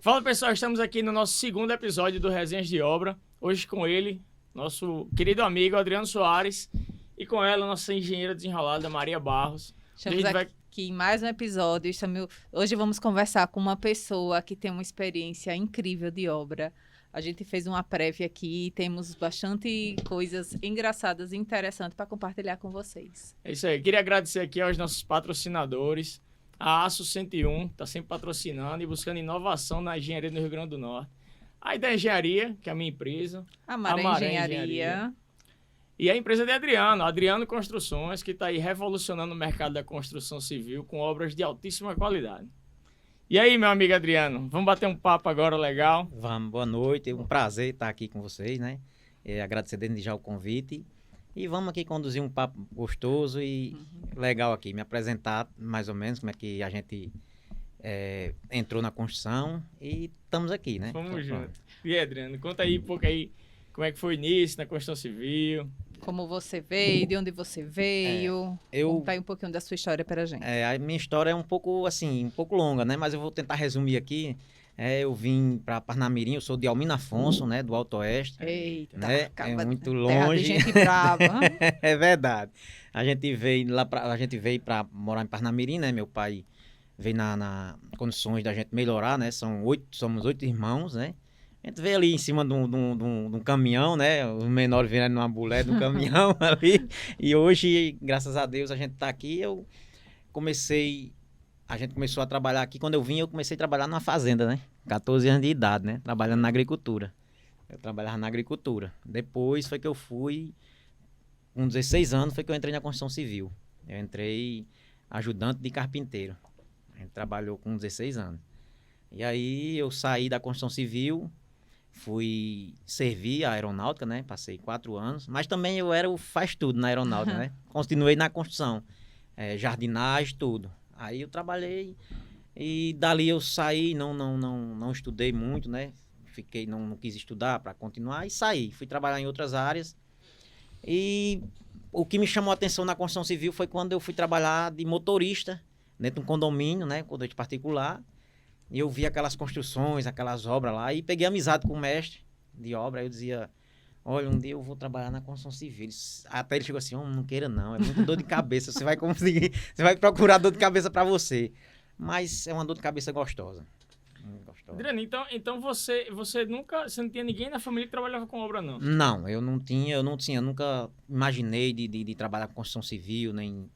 Fala pessoal, estamos aqui no nosso segundo episódio do Resenhas de Obra. Hoje com ele, nosso querido amigo Adriano Soares, e com ela, nossa engenheira desenrolada Maria Barros. Estamos aqui em mais um episódio. Hoje vamos conversar com uma pessoa que tem uma experiência incrível de obra. A gente fez uma prévia aqui e temos bastante coisas engraçadas e interessantes para compartilhar com vocês. É isso aí. Queria agradecer aqui aos nossos patrocinadores. A Aço 101 está sempre patrocinando e buscando inovação na engenharia do Rio Grande do Norte. A Ideia Engenharia, que é a minha empresa. A Maré Engenharia. E a empresa de Adriano Construções, que está aí revolucionando o mercado da construção civil com obras de altíssima qualidade. E aí, meu amigo Adriano, vamos bater um papo agora legal? Vamos, boa noite. É um prazer estar aqui com vocês, né? Agradecer desde já o convite. E vamos aqui conduzir um papo gostoso e legal aqui. Me apresentar mais ou menos como é que a gente entrou na construção e estamos aqui, né? Vamos junto. E aí, Adriano, conta aí um pouco aí como é que foi o início na construção civil. Como você veio, de onde você veio. Conta aí um pouquinho da sua história para a gente. A minha história é um pouco longa, né? Mas eu vou tentar resumir aqui. Eu vim para Parnamirim, eu sou de Almino Afonso, né? Do Alto Oeste. Eita, né? É muito terra longe. de gente brava. É verdade. A gente veio para morar em Parnamirim, né? Meu pai veio na condições da gente melhorar, né? Somos 8 irmãos, né? A gente veio ali em cima de um caminhão, né? Os menores vieram numa bulé do caminhão ali. E hoje, graças a Deus, a gente está aqui. A gente começou a trabalhar aqui. Quando eu comecei a trabalhar numa fazenda, né? 14 anos de idade, né? Trabalhando na agricultura. Eu trabalhava na agricultura. Depois foi que eu fui, com 16 anos, foi que eu entrei na construção civil. Eu entrei ajudante de carpinteiro. A gente trabalhou com 16 anos. E aí eu saí da construção civil, fui servir a aeronáutica, né? Passei 4 anos. Mas também eu era o faz-tudo na aeronáutica, né? Continuei na construção. Jardinagem, tudo. Aí eu trabalhei e dali eu saí, não estudei muito, né? Não quis estudar para continuar e saí. Fui trabalhar em outras áreas. E o que me chamou a atenção na construção civil foi quando eu fui trabalhar de motorista dentro de um condomínio, né? Condomínio particular. E eu vi aquelas construções, aquelas obras lá e peguei amizade com o mestre de obra. Aí eu dizia, olha, um dia eu vou trabalhar na construção civil. Até ele chegou assim, não queira não, é muito dor de cabeça, você vai procurar dor de cabeça para você. Mas é uma dor de cabeça gostosa. Adriano, então você não tinha ninguém na família que trabalhava com obra, não? Não, eu nunca imaginei de trabalhar com construção civil, nem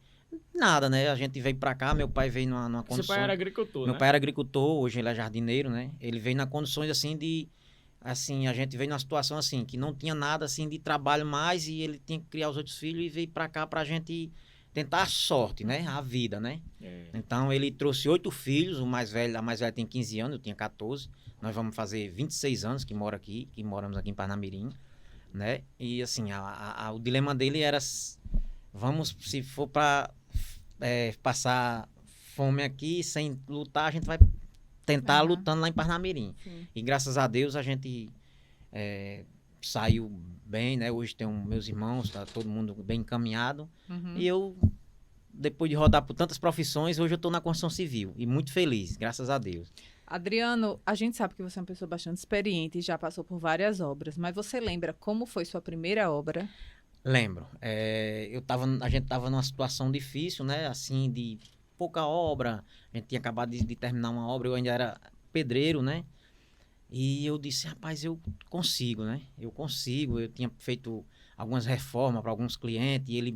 nada, né? A gente veio pra cá, meu pai veio numa condição... Seu pai era agricultor, Meu pai era agricultor, hoje ele é jardineiro, né? Ele veio na condições, a gente veio numa situação, assim, que não tinha nada, assim, de trabalho mais e ele tinha que criar os outros filhos e veio pra cá pra gente tentar a sorte, né? A vida, né? Então, ele trouxe 8 filhos, a mais velha tem 15 anos, eu tinha 14. Nós vamos fazer 26 anos que moramos aqui em Parnamirim, né? E, assim, o dilema dele era, se for para passar fome aqui sem lutar, a gente vai tentar lutando lá em Parnamirim. Sim. E, graças a Deus, a gente saiu bem, né? Hoje tem meus irmãos, tá todo mundo bem encaminhado. E eu, depois de rodar por tantas profissões, hoje eu estou na construção civil. E muito feliz, graças a Deus. Adriano, a gente sabe que você é uma pessoa bastante experiente e já passou por várias obras. Mas você lembra como foi sua primeira obra? Lembro. A gente estava numa situação difícil, né? Assim, de pouca obra. A gente tinha acabado de terminar uma obra, eu ainda era pedreiro, né? E eu disse, rapaz, eu consigo, né? Eu tinha feito algumas reformas para alguns clientes e ele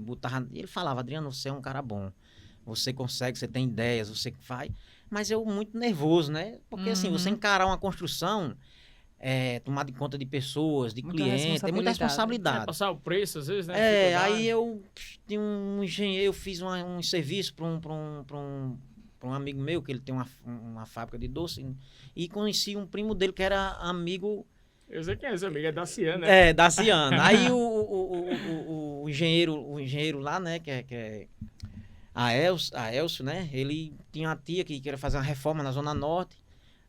falava, Adriano, você é um cara bom, você consegue, você tem ideias, você faz, mas eu muito nervoso, né? Porque assim, você encarar uma construção, tomar de conta de pessoas, de clientes, tem muita responsabilidade. Passar o preço, às vezes, né? Aí eu tinha um engenheiro, eu fiz um serviço para um amigo meu, que ele tem uma fábrica de doce, e conheci um primo dele que era amigo... Eu sei quem é esse amigo, é Daciano, né? Daciano. Aí o engenheiro lá, né, que é a Elcio, né, ele tinha uma tia que queria fazer uma reforma na Zona Norte.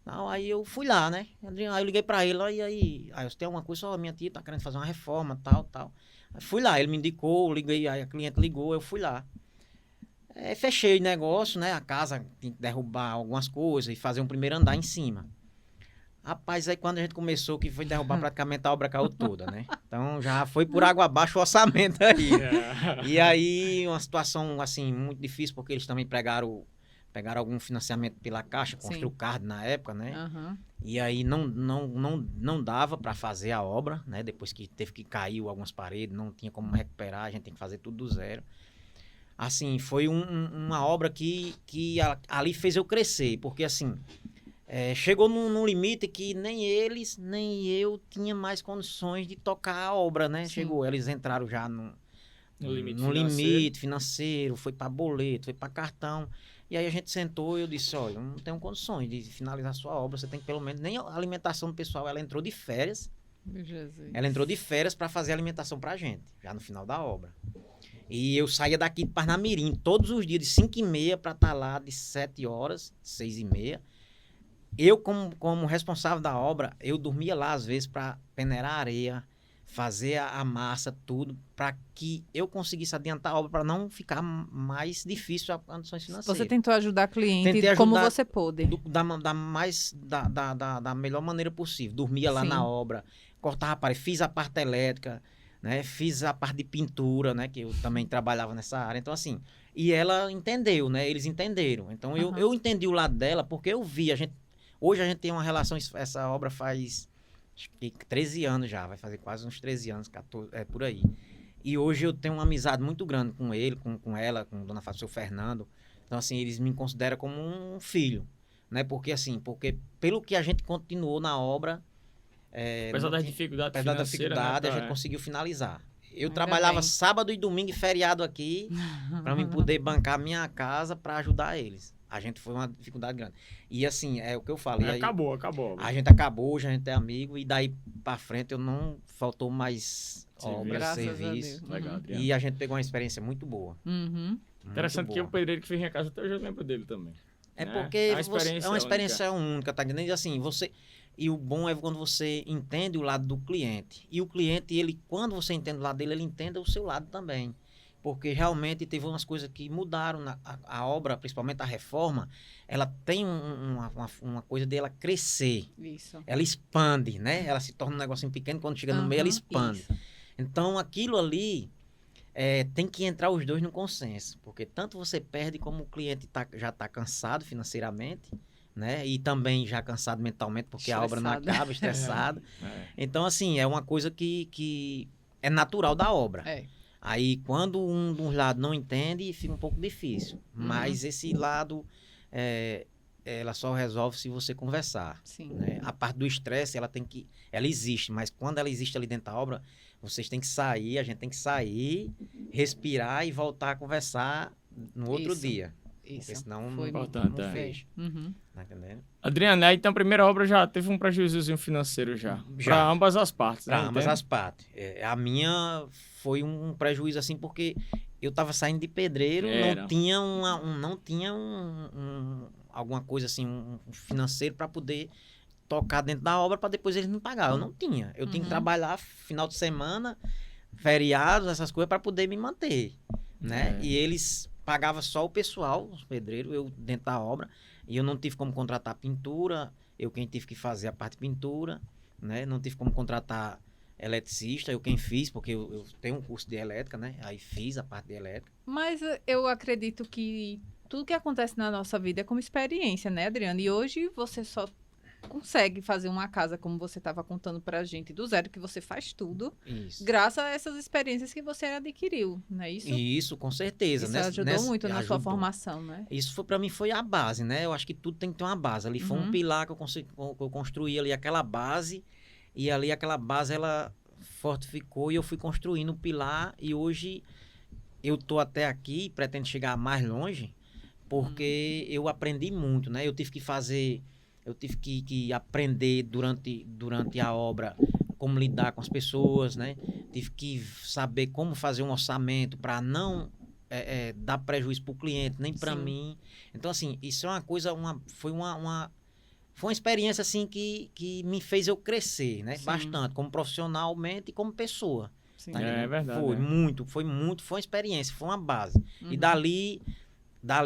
Não, aí eu fui lá, né, aí eu liguei pra ele, aí você tem alguma coisa, minha tia tá querendo fazer uma reforma, tal. Aí fui lá, ele me indicou, liguei, aí a cliente ligou, eu fui lá. Fechei o negócio, né? A casa, tinha que derrubar algumas coisas e fazer um primeiro andar em cima. Rapaz, aí quando a gente começou, que foi derrubar praticamente a obra caiu toda, né? Então já foi por água abaixo o orçamento aí. E aí uma situação, assim, muito difícil, porque eles também pegaram algum financiamento pela Caixa, Construcard na época, né? Aham. E aí não dava para fazer a obra, né? Depois que teve que cair algumas paredes, não tinha como recuperar, a gente tem que fazer tudo do zero. Assim, foi uma obra que ali fez eu crescer, porque assim, chegou num limite que nem eles, nem eu tinha mais condições de tocar a obra, né? Sim. Chegou, eles entraram já no limite limite financeiro, foi para boleto, foi para cartão. E aí a gente sentou e eu disse, olha, eu não tenho condições de finalizar sua obra, você tem que pelo menos, nem a alimentação do pessoal, ela entrou de férias, Meu Jesus. ela entrou de férias para fazer a alimentação pra gente, já no final da obra. E eu saía daqui de Parnamirim todos os dias, de 5h30 para estar lá de 7 horas, 6h30. Eu, como responsável da obra, eu dormia lá às vezes para peneirar a areia, fazer a massa, tudo, para que eu conseguisse adiantar a obra, para não ficar mais difícil as condições financeiras. Você tentou ajudar a cliente Tentei como ajudar você pôde. Da melhor maneira possível. Dormia lá Sim. na obra, cortava a parede, fiz a parte elétrica, né? Fiz a parte de pintura, né? Que eu também trabalhava nessa área. Então, assim, e ela entendeu, né? Eles entenderam. Então, eu entendi o lado dela, porque eu vi, hoje a gente tem uma relação, essa obra faz acho que 13 anos já, vai fazer quase uns 13 anos, 14, por aí. E hoje eu tenho uma amizade muito grande com ele, com ela, com Dona Fátima, o seu Fernando. Então, assim, eles me consideram como um filho, né? Porque pelo que a gente continuou na obra, apesar das dificuldades apesar da financeiras, dificuldade, né, a gente conseguiu finalizar. Eu Ainda trabalhava bem. sábado e domingo e feriado aqui, para mim poder bancar minha casa para ajudar eles. A gente foi uma dificuldade grande. E assim, é o que eu falo. E aí, acabou. a gente acabou, hoje a gente é amigo, e daí para frente eu não faltou mais obra, Graças a serviço. Deus. Legal, Uhum. Adriano. E a gente pegou uma experiência muito boa. Uhum. Interessante muito que boa. o pedreiro que fez minha casa, até hoje eu lembro dele também. É né? porque É uma é uma experiência única, tá entendendo? E assim, e o bom é quando você entende o lado do cliente. E o cliente, quando você entende o lado dele, ele entende o seu lado também. Porque realmente teve umas coisas que mudaram a obra, principalmente a reforma, ela tem uma coisa dela crescer. Isso. Ela expande, né? Ela se torna um negocinho pequeno, quando chega no meio, ela expande. Isso. Então, aquilo ali tem que entrar os dois no consenso, porque tanto você perde como o cliente já está cansado financeiramente, né? E também já cansado mentalmente, porque a obra não acaba, estressado. Então, assim, é uma coisa que é natural da obra. Aí, quando um dos lados não entende, fica um pouco difícil. Mas esse lado, ela só resolve se você conversar. Sim. Né? A parte do estresse, ela existe, mas quando ela existe ali dentro da obra, vocês têm que sair, a gente tem que sair, respirar e voltar a conversar no outro dia. Porque Isso. senão Foi importante, não fecha. Uhum. Tá entendendo? Adriano, aí então a primeira obra já teve um prejuízozinho financeiro já. Para ambas as partes, né? Para ambas as partes. A minha foi um prejuízo assim, porque eu estava saindo de pedreiro, não tinha alguma coisa assim, um financeiro para poder tocar dentro da obra para depois eles me pagar. Eu não tinha. Eu tinha que trabalhar final de semana, feriados, essas coisas para poder me manter, né? E eles pagavam só o pessoal, os pedreiros, eu dentro da obra, e eu não tive como contratar pintura, eu quem tive que fazer a parte de pintura, né? Não tive como contratar eletricista, eu quem fiz, porque eu tenho um curso de elétrica, né? Aí fiz a parte de elétrica. Mas eu acredito que tudo que acontece na nossa vida é como experiência, né, Adriano? E hoje você só consegue fazer uma casa, como você estava contando pra gente, do zero, que você faz tudo, graças a essas experiências que você adquiriu, não é isso? Isso, com certeza. Isso ajudou muito na sua formação, né? Isso para mim foi a base, né? Eu acho que tudo tem que ter uma base. Ali foi um pilar que eu construí ali, aquela base, e ali aquela base, ela fortificou e eu fui construindo o pilar, e hoje eu tô até aqui, pretendo chegar mais longe, porque eu aprendi muito, né? Eu tive que aprender durante a obra como lidar com as pessoas, né? Tive que saber como fazer um orçamento para não dar prejuízo para o cliente, nem para mim. Então, assim, isso é uma coisa, foi uma experiência assim que me fez eu crescer, né? Bastante, como profissionalmente e como pessoa. Sim. Tá É verdade. Foi uma experiência, foi uma base. E dali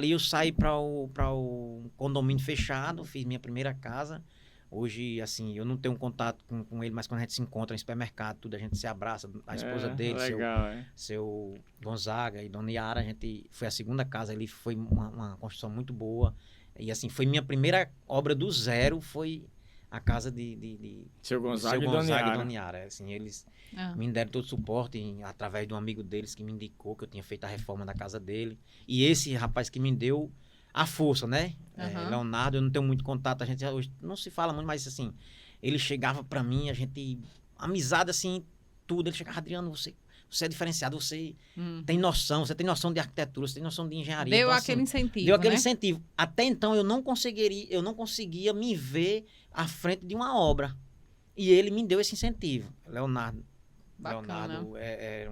eu saí para o condomínio fechado, fiz minha primeira casa, Hoje, assim, eu não tenho um contato com ele, mas quando a gente se encontra em supermercado, tudo, a gente se abraça. A esposa dele, legal, seu Gonzaga e Dona Yara, a gente foi a segunda casa, ele foi uma construção muito boa. E assim, foi minha primeira obra do zero, foi a casa de Seu Gonzaga, seu e Dona Yara. e Dona Yara. Assim, eles me deram todo o suporte através de um amigo deles que me indicou que eu tinha feito a reforma da casa dele. E esse rapaz que me deu a força, né? Leonardo, eu não tenho muito contato, a gente hoje não se fala muito, mas assim, ele chegava pra mim, a gente, amizade assim, tudo, ele chegava, Adriano, você é diferenciado, você tem noção, você tem noção de arquitetura, você tem noção de engenharia. Deu então, aquele assim, incentivo, deu aquele né? incentivo. Até então eu não conseguia me ver à frente de uma obra. E ele me deu esse incentivo, Leonardo. Bacana. Leonardo é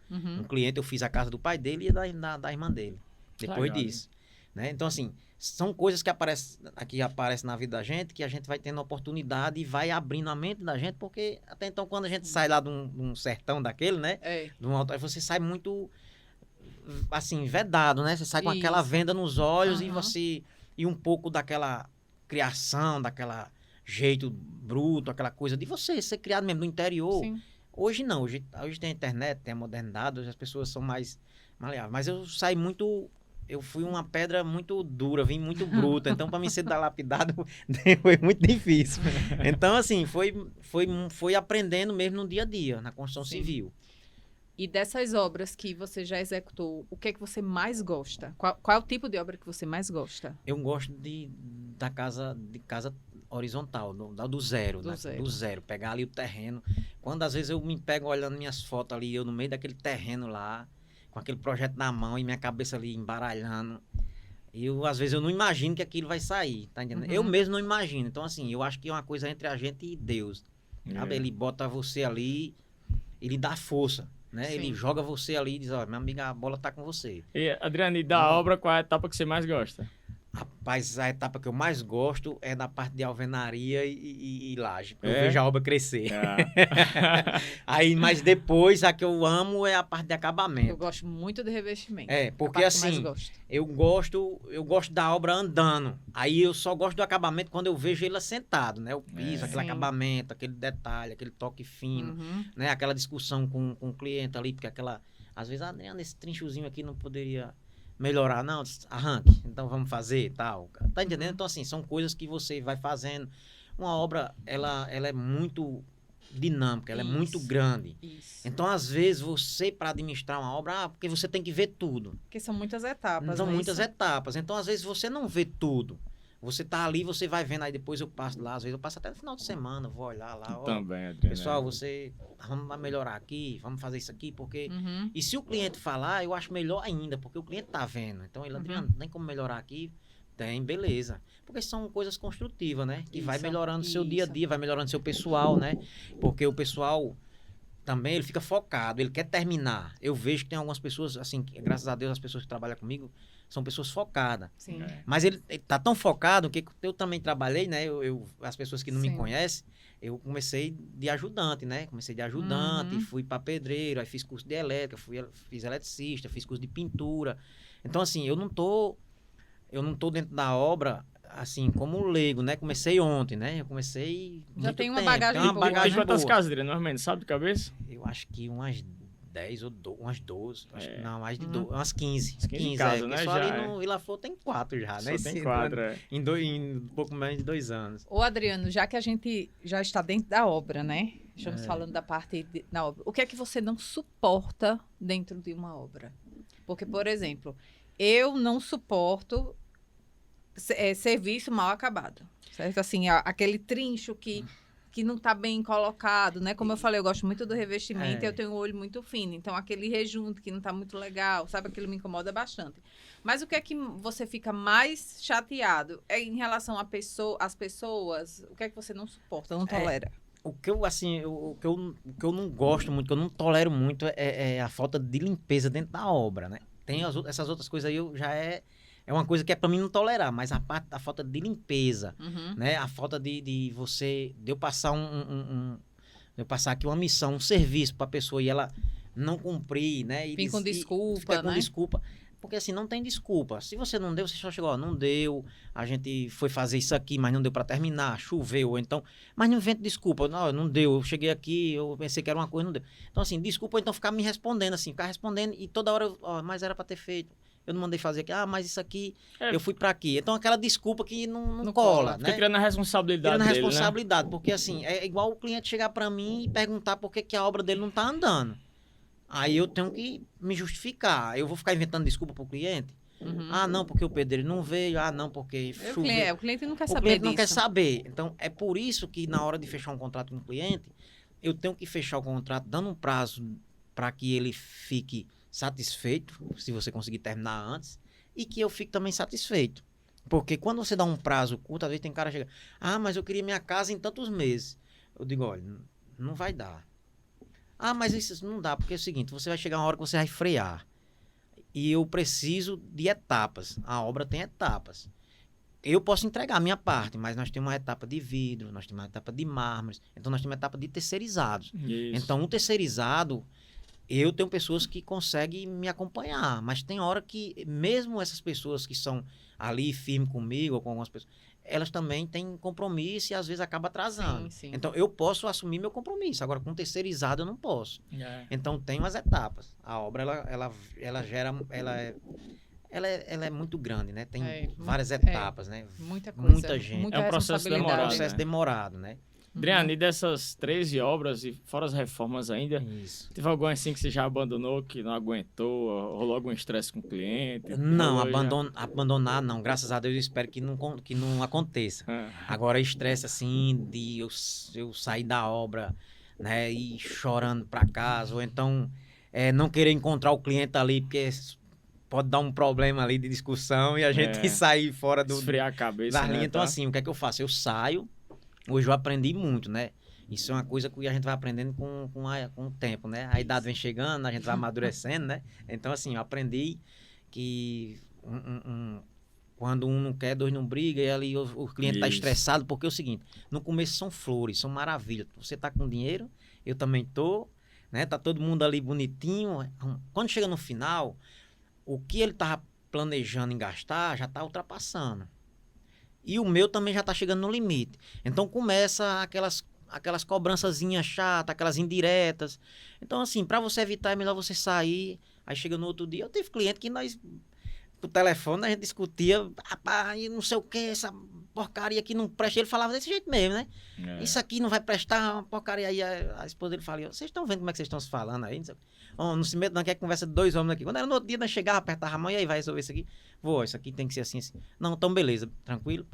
um cliente, eu fiz a casa do pai dele e da irmã dele, depois Legal, disso. Né? Então, assim, são coisas que aparecem na vida da gente, que a gente vai tendo oportunidade e vai abrindo a mente da gente, porque até então, quando a gente sai lá de um sertão daquele, né? De um alto, você sai muito, assim, vedado, né? Você sai com aquela venda nos olhos e um pouco daquela criação, daquela jeito bruto, aquela coisa de você ser criado mesmo no interior. Sim. Hoje não, hoje tem a internet, tem a modernidade, hoje as pessoas são mais maleáveis. Mas eu saí muito... Eu fui uma pedra muito dura, vim muito bruta. Então, para mim ser lapidado, foi muito difícil. Então, assim, foi aprendendo mesmo no dia a dia, na construção civil. E dessas obras que você já executou, o que é que você mais gosta? Qual é o tipo de obra que você mais gosta? Eu gosto de casa horizontal, do zero, Do né? zero. Do zero. Pegar ali o terreno. Quando às vezes eu me pego olhando minhas fotos ali, eu no meio daquele terreno lá, com aquele projeto na mão e minha cabeça ali embaralhando. Às vezes eu não imagino que aquilo vai sair, tá entendendo? Eu mesmo não imagino. Então, assim, eu acho que é uma coisa entre a gente e Deus. Sabe? Ele bota você ali, ele dá força, né? Sim. Ele joga você ali e diz, ó, minha amiga, a bola tá com você. E, Adriano, e da obra, qual é a etapa que você mais gosta? Rapaz, a etapa que eu mais gosto é da parte de alvenaria e laje. Eu vejo a obra crescer. Aí, mas depois, a que eu amo é a parte de acabamento. Eu gosto muito de revestimento. Porque assim, eu gosto da obra andando. Aí eu só gosto do acabamento quando eu vejo ele assentado, né? O piso, aquele acabamento, aquele detalhe, aquele toque fino, né? Aquela discussão com o cliente ali, porque às vezes, Adriano, esse trinchozinho aqui não poderia melhorar, não, arranque, então vamos fazer e tal. Tá entendendo? Então, assim, são coisas que você vai fazendo. Uma obra, ela é muito dinâmica, ela é muito grande. Então, às vezes, você, para administrar uma obra, porque você tem que ver tudo. Porque são muitas etapas. São muitas etapas. Então, às vezes, você não vê tudo. Você tá ali, você vai vendo, aí depois eu passo lá, às vezes eu passo até no final de semana, vou olhar lá. Também, Adriano. Pessoal, vamos melhorar aqui, vamos fazer isso aqui, porque... E se o cliente falar, eu acho melhor ainda, porque o cliente tá vendo. Então, ele, Adriano, tem como melhorar aqui? Tem, beleza. Porque são coisas construtivas, né? Que vai melhorando o seu dia a dia, vai melhorando o seu pessoal, né? Porque o pessoal também, ele fica focado, ele quer terminar. Eu vejo que tem algumas pessoas, assim, graças a Deus, as pessoas que trabalham comigo, são pessoas focadas. Sim. Mas ele tá tão focado que eu também trabalhei, né? As pessoas que não me conhecem, eu comecei de ajudante, né? Comecei de ajudante, fui para pedreiro, aí fiz curso de elétrica, fiz eletricista, fiz curso de pintura. Então, assim, eu não tô dentro da obra, assim, como leigo, né? Comecei ontem, né? Eu comecei Já tem uma tempo, bagagem tem uma boa, bagagem né? Quantas boa. casas, Adriano, normalmente, sabe de cabeça? Eu acho que umas 10 ou umas 12. Acho que não, mais de 12. umas 15. 15 casas, né? Só Já ali no Vila Flor tem 4 já, né? Só tem 4, Em um pouco menos de 2 anos. Ô, Adriano, já que a gente já está dentro da obra, né? Estamos falando da parte da obra. O que é que você não suporta dentro de uma obra? Porque, por exemplo, eu não suporto serviço mal acabado, certo? Assim, aquele trincho que não está bem colocado, né? Como eu falei, eu gosto muito do revestimento e eu tenho um olho muito fino. Então, aquele rejunte que não está muito legal, sabe? Aquilo me incomoda bastante. Mas o que é que você fica mais chateado? É em relação às pessoas? O que é que você não suporta, não tolera? O que eu não gosto muito, que eu não tolero muito é a falta de limpeza dentro da obra, né? Tem essas outras coisas aí, é uma coisa que é para mim não tolerar, mas a parte da falta de limpeza, né? A falta de eu passar eu passar aqui uma missão, um serviço para a pessoa e ela não cumprir, né? Fica com desculpa, fica com né? desculpa. Porque assim, não tem desculpa. Se você não deu, você só chegou, ó, não deu, a gente foi fazer isso aqui, mas não deu para terminar, choveu, ou então... Mas não inventa desculpa, não deu, eu cheguei aqui, eu pensei que era uma coisa, não deu. Então assim, desculpa, ou então ficar me respondendo assim, ficar respondendo e toda hora, mas era para ter feito. Eu não mandei fazer aqui, mas isso aqui, eu fui para aqui. Então aquela desculpa que não cola, né? Fica criando a responsabilidade Criando a dele, responsabilidade, né? porque assim, é igual o cliente chegar para mim e perguntar por que a obra dele não tá andando. Aí eu tenho que me justificar. Eu vou ficar inventando desculpa pro cliente? Não, porque o pedreiro não veio. Não, porque choveu. O cliente não quer O saber cliente disso. não quer saber. Então, é por isso que na hora de fechar um contrato com o cliente, eu tenho que fechar o contrato dando um prazo para que ele fique satisfeito, se você conseguir terminar antes, e que eu fique também satisfeito. Porque quando você dá um prazo curto, às vezes tem cara que chega, mas eu queria minha casa em tantos meses. Eu digo, olha, não vai dar. Mas isso não dá, porque é o seguinte, você vai chegar uma hora que você vai frear. E eu preciso de etapas. A obra tem etapas. Eu posso entregar a minha parte, mas nós temos uma etapa de vidro, nós temos uma etapa de mármores, então nós temos uma etapa de terceirizados. Isso. Então, o terceirizado, eu tenho pessoas que conseguem me acompanhar, mas tem hora que, mesmo essas pessoas que são ali firmes comigo, ou com algumas pessoas, elas também têm compromisso e às vezes acaba atrasando. Sim, sim. Então, eu posso assumir meu compromisso. Agora, com terceirizado, eu não posso. Então, tem umas etapas. A obra, ela gera... Ela é muito grande, né? Tem várias etapas, né? Muita coisa. Muita gente. Muita É um processo responsabilidade. demorado, É um processo demorado, né? Adriano, e dessas 13 obras, e fora as reformas ainda, Isso. teve alguma assim que você já abandonou, que não aguentou, rolou algum estresse com o cliente? Não, abandonar não. Graças a Deus eu espero que não aconteça. Agora, estresse assim, de eu sair da obra, né, e chorando para casa, ou então não querer encontrar o cliente ali, porque pode dar um problema ali de discussão e a gente sair fora esfriar a cabeça, da linha. né, Então, tá? assim, o que é que eu faço? Eu saio. Hoje eu aprendi muito, né? Isso é uma coisa que a gente vai aprendendo com o tempo, né? A idade vem chegando, a gente vai amadurecendo, né? Então, assim, eu aprendi que quando um não quer, dois não briga, e ali o cliente está estressado, porque é o seguinte, no começo são flores, são maravilhas. Você tá com dinheiro, eu também tô, né? Tá todo mundo ali bonitinho. Quando chega no final, o que ele tava planejando em gastar já tá ultrapassando. E o meu também já tá chegando no limite. Então começa aquelas cobrançazinhas chatas, aquelas indiretas. Então, assim, para você evitar, é melhor você sair. Aí chega no outro dia. Eu tive cliente que nós, por telefone, a gente discutia, rapaz, não sei o que, essa porcaria aqui não presta. Ele falava desse jeito mesmo, né? Isso aqui não vai prestar, uma porcaria. Aí a esposa dele falou, vocês estão vendo como é que vocês estão se falando aí? Não se meta não, que é conversa de dois homens aqui. Quando era no outro dia, nós chegava, apertava a mão, e aí vai resolver isso aqui. Isso aqui tem que ser assim, assim. Não, então beleza, tranquilo.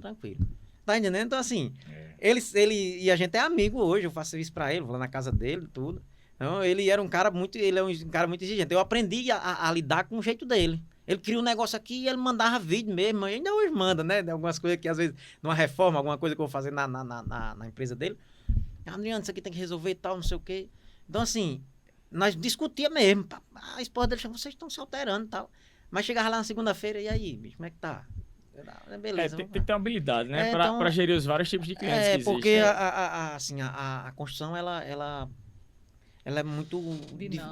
Tá entendendo? Então, assim, ele e a gente é amigo hoje, eu faço serviço pra ele, vou lá na casa dele, tudo. Então, ele é um cara muito exigente. Eu aprendi a lidar com o jeito dele. Ele cria um negócio aqui e ele mandava vídeo mesmo, ainda hoje manda, né? Algumas coisas que, às vezes, numa reforma, alguma coisa que eu vou fazer na empresa dele. Adriano, isso aqui tem que resolver e tal, não sei o quê. Então, assim, nós discutia mesmo. A esposa dele chamou, vocês estão se alterando e tal. Mas chegava lá na segunda-feira, e aí, bicho, como é que tá? Beleza. Tem que ter uma habilidade, né? Então, pra gerir os vários tipos de clientes que existem. Porque assim, a construção, ela é muito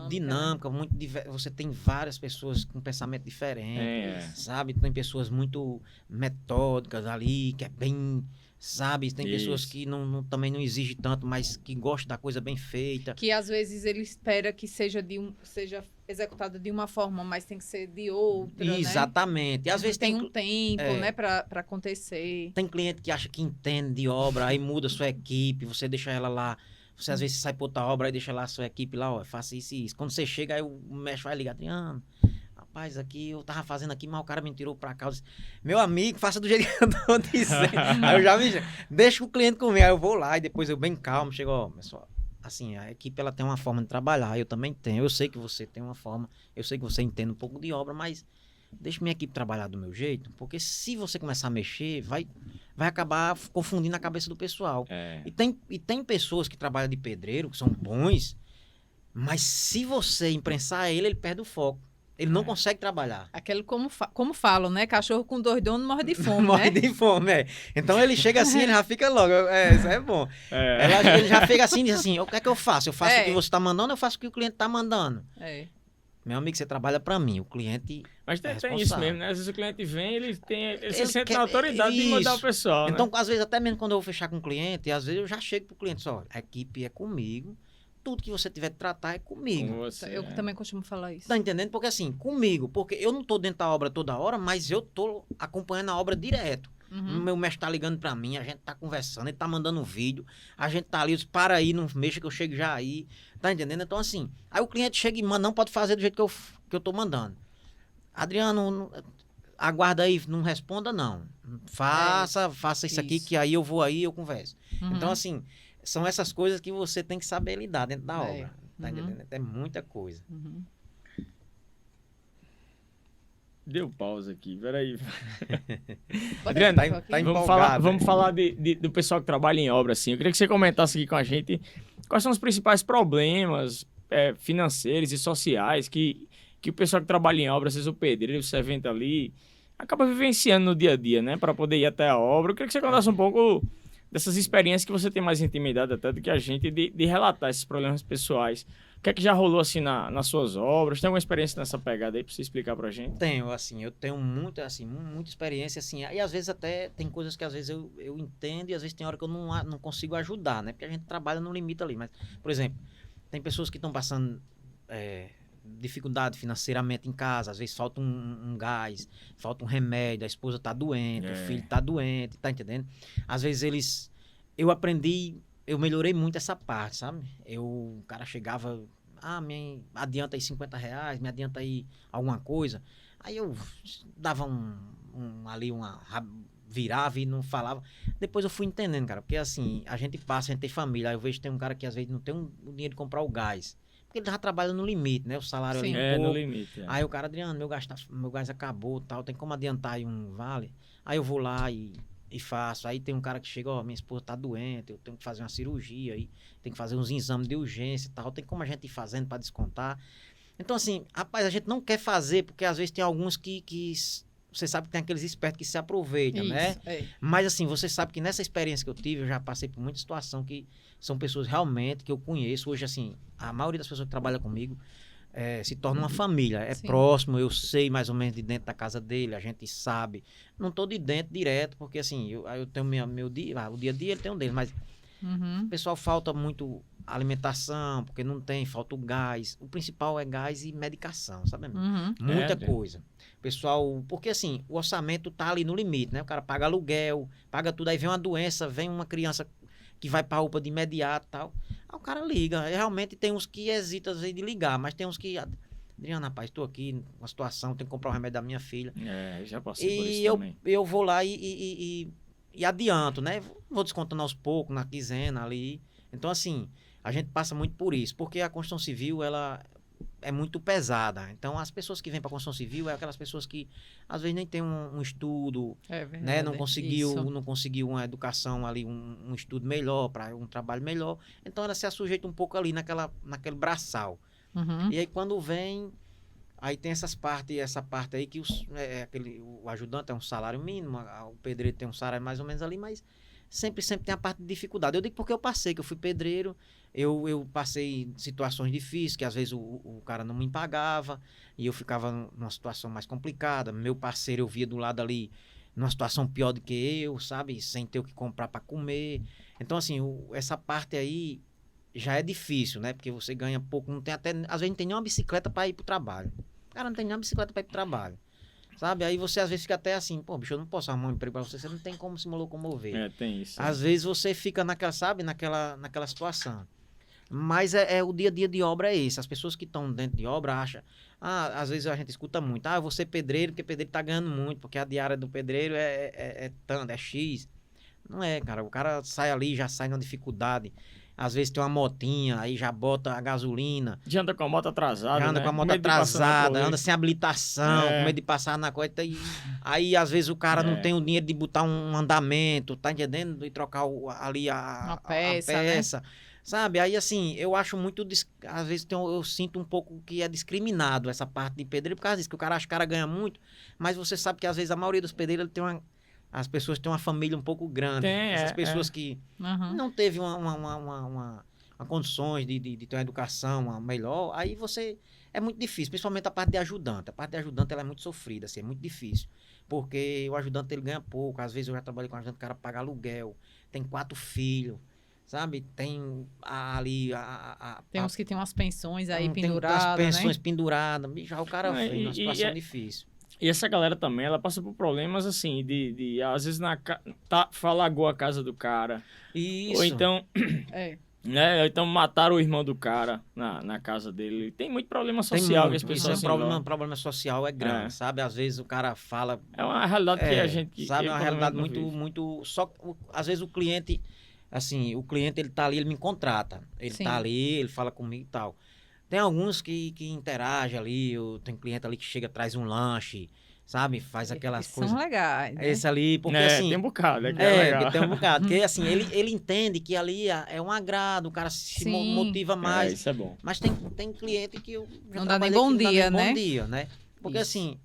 dinâmica, muito você tem várias pessoas com pensamento diferente, sabe? Tem pessoas muito metódicas ali, que é bem... Sabe, tem pessoas que também não exigem tanto, mas que gostam da coisa bem feita. Que às vezes ele espera que seja executada de uma forma, mas tem que ser de outra, Exatamente. Né? E às vezes tem um tempo, né, pra acontecer. Tem cliente que acha que entende de obra, aí muda a sua equipe, você deixa ela lá, você às vezes sai pra outra obra, aí deixa lá a sua equipe lá, faça isso e isso. Quando você chega, aí o mestre vai ligar, Adriano, rapaz, aqui eu tava fazendo aqui, mas o cara me tirou pra cá. Eu disse, meu amigo, faça do jeito que eu tô dizendo. Aí eu já me deixa o cliente comigo. Aí eu vou lá e depois eu bem calmo, chego, pessoal, assim, a equipe ela tem uma forma de trabalhar, eu também tenho. Eu sei que você tem uma forma, eu sei que você entende um pouco de obra, mas deixa minha equipe trabalhar do meu jeito, porque se você começar a mexer, vai acabar confundindo a cabeça do pessoal. E tem pessoas que trabalham de pedreiro, que são bons, mas se você imprensar ele perde o foco. Ele não consegue trabalhar. Aquele como falam, né? Cachorro com dois donos morre de fome, morre né? de fome, Então ele chega assim, ele já fica logo. Isso é bom. Ele já fica assim, diz assim, o que é que eu faço? Eu faço o que você está mandando, eu faço o que o cliente está mandando. Meu amigo, você trabalha para mim, o cliente Mas é tem isso responsável. mesmo, né? Às vezes o cliente vem, ele se Ele sente quer- na autoridade de mandar o isso. pessoal, Então, né? às vezes, até mesmo quando eu vou fechar com o cliente, às vezes eu já chego pro cliente, só, a equipe é comigo, tudo que você tiver de tratar é comigo. Com você. Eu também costumo falar isso. Tá entendendo? Porque assim, comigo, porque eu não tô dentro da obra toda hora, mas eu tô acompanhando a obra direto. Uhum. Meu mestre tá ligando pra mim, a gente tá conversando, ele tá mandando um vídeo, a gente tá ali, eu disse, para aí, não mexa que eu chego já aí, tá entendendo? Então assim, aí o cliente chega e manda, não pode fazer do jeito que eu tô mandando. Adriano, aguarda aí, não responda não. Faça isso aqui, isso. que aí eu vou aí, eu converso. Uhum. Então assim, são essas coisas que você tem que saber lidar dentro da É. obra, tá Uhum. entendendo? É muita coisa. Uhum. Deu pausa aqui, peraí. Bota Adriano, esse papel aqui. tá Vamos empolgado, falar, né? vamos falar do pessoal que trabalha em obra, assim. Eu queria que você comentasse aqui com a gente quais são os principais problemas financeiros e sociais que o pessoal que trabalha em obra, às vezes o pedreiro, o servente ali, acaba vivenciando no dia a dia, né? Para poder ir até a obra. Eu queria que você contasse um pouco dessas experiências que você tem mais intimidade até do que a gente, de relatar esses problemas pessoais. O que é que já rolou assim nas suas obras? Tem alguma experiência nessa pegada aí para você explicar pra gente? Tenho, assim, eu tenho muita experiência, assim, e às vezes até tem coisas que às vezes eu entendo e às vezes tem hora que eu não consigo ajudar, né? Porque a gente trabalha no limite ali, mas, por exemplo, tem pessoas que estão passando dificuldade financeiramente em casa, às vezes falta um gás, falta um remédio, a esposa tá doente, o filho tá doente, tá entendendo? Às vezes eu melhorei muito essa parte, sabe? O cara chegava, me adianta aí R$50, me adianta aí alguma coisa. Aí eu dava virava e não falava. Depois eu fui entendendo, cara, porque assim, a gente tem família, aí eu vejo que tem um cara que às vezes não tem o dinheiro de comprar o gás. Porque ele já trabalha no limite, né? O salário Sim. ali No pouco. limite. É. Aí o cara, Adriano, meu gás acabou, tal, tem como adiantar aí um vale? Aí eu vou lá e faço. Aí tem um cara que chega, minha esposa tá doente, eu tenho que fazer uma cirurgia aí, tem que fazer uns exames de urgência e tal, tem como a gente ir fazendo para descontar. Então assim, rapaz, a gente não quer fazer, porque às vezes tem alguns que você sabe que tem aqueles espertos que se aproveitam, né? Isso, é. Mas assim, você sabe que nessa experiência que eu tive, eu já passei por muita situação que são pessoas realmente que eu conheço. Hoje, assim, a maioria das pessoas que trabalham comigo se torna uma família. É Sim. próximo, eu sei mais ou menos de dentro da casa dele, a gente sabe. Não estou de dentro direto, porque assim, eu tenho meu dia, o dia a dia ele tem um dele, mas Uhum. o pessoal falta muito alimentação, porque não tem, falta o gás. O principal é gás e medicação, sabe? Uhum. Muita É. coisa. Pessoal, porque assim, o orçamento tá ali no limite, né? O cara paga aluguel, paga tudo, aí vem uma doença, vem uma criança que vai pra UPA de imediato e tal. Aí o cara liga. E realmente tem uns que hesitam às vezes de ligar, mas tem uns que, Adriano, rapaz, tô aqui numa situação, tenho que comprar o remédio da minha filha. Já passei por isso E também. eu vou lá e adianto, né? Vou descontando aos poucos, na quinzena ali. Então, assim, a gente passa muito por isso, porque a construção civil, ela é muito pesada. Então, as pessoas que vêm para a construção civil é aquelas pessoas que, às vezes, nem têm um estudo, É verdade. né? Não Isso. conseguiu uma educação ali, um estudo melhor, para um trabalho melhor. Então, ela se assujeita um pouco ali naquele braçal. Uhum. E aí, quando vem, aí tem essa parte aí que o ajudante tem um salário mínimo, o pedreiro tem um salário mais ou menos ali, mas sempre tem a parte de dificuldade. Eu digo porque eu passei, que eu fui pedreiro, eu passei situações difíceis, que às vezes o cara não me pagava, e eu ficava numa situação mais complicada. Meu parceiro eu via do lado ali, numa situação pior do que eu, sabe? Sem ter o que comprar para comer. Então, assim, essa parte aí já é difícil, né? Porque você ganha pouco, não tem até, às vezes não tem nem uma bicicleta para ir pro trabalho. O cara não tem nem uma bicicleta para ir pro trabalho. Sabe? Aí você às vezes fica até assim, pô, bicho, eu não posso arrumar um emprego pra você não tem como se locomover. Tem isso. Às vezes você fica naquela situação. Mas o dia a dia de obra é esse. As pessoas que estão dentro de obra acham, às vezes a gente escuta muito, eu vou ser pedreiro porque pedreiro tá ganhando muito, porque a diária do pedreiro é tanto, é X. Não é, cara. O cara sai ali, já sai na dificuldade. Às vezes tem uma motinha, aí já bota a gasolina. Já anda com a moto atrasada, Já anda né? com a moto Com medo de passar na atrasada, correia. anda sem habilitação, com medo de passar na coisa. Aí, às vezes, o cara não tem o dinheiro de botar um andamento, tá entendendo? E trocar ali Uma a peça, peça. Sabe? Aí, assim, eu acho muito... Às vezes, eu sinto um pouco que é discriminado essa parte de pedreiro, por causa disso, que o cara acha que o cara ganha muito, mas você sabe que, às vezes, a maioria dos pedreiros, as pessoas têm uma família um pouco grande. Essas pessoas que Uhum. não teve uma condições de ter uma educação melhor, aí você... É muito difícil, principalmente a parte de ajudante. A parte de ajudante ela é muito sofrida, assim, é muito difícil. Porque o ajudante ele ganha pouco. Às vezes eu já trabalhei com ajudante, o cara paga aluguel, tem 4 filhos, sabe? Tem ali... Tem uns que tem umas pensões aí tem penduradas, as pensões né? penduradas. Já o cara vem numa situação difícil. E essa galera também, ela passa por problemas assim, de às vezes falagou a casa do cara. Isso. Ou então, É. né? Ou então mataram o irmão do cara na casa dele. Tem muito problema Tem social que muito. as Isso pessoas é se um problema social é grande, É. sabe? Às vezes o cara fala... É uma realidade que a gente... sabe, é eu, uma pelo realidade menos, não muito, vivo. muito... Só às vezes o cliente, assim, ele tá ali, ele me contrata. Ele Sim. tá ali, ele fala comigo e tal. Tem alguns que interagem ali, tem cliente ali que chega, traz um lanche, sabe? Faz aquelas Eles coisas. são legais, né? Esse ali, porque É, assim... tem um bocado, é que é legal. porque tem um bocado. Porque assim, ele entende que ali é um agrado, o cara se Sim. motiva mais. Isso é bom. Mas tem cliente que eu já Não dá nem trabalhei bom que não dá dia, nem né? bom dia, né? Porque Isso. assim,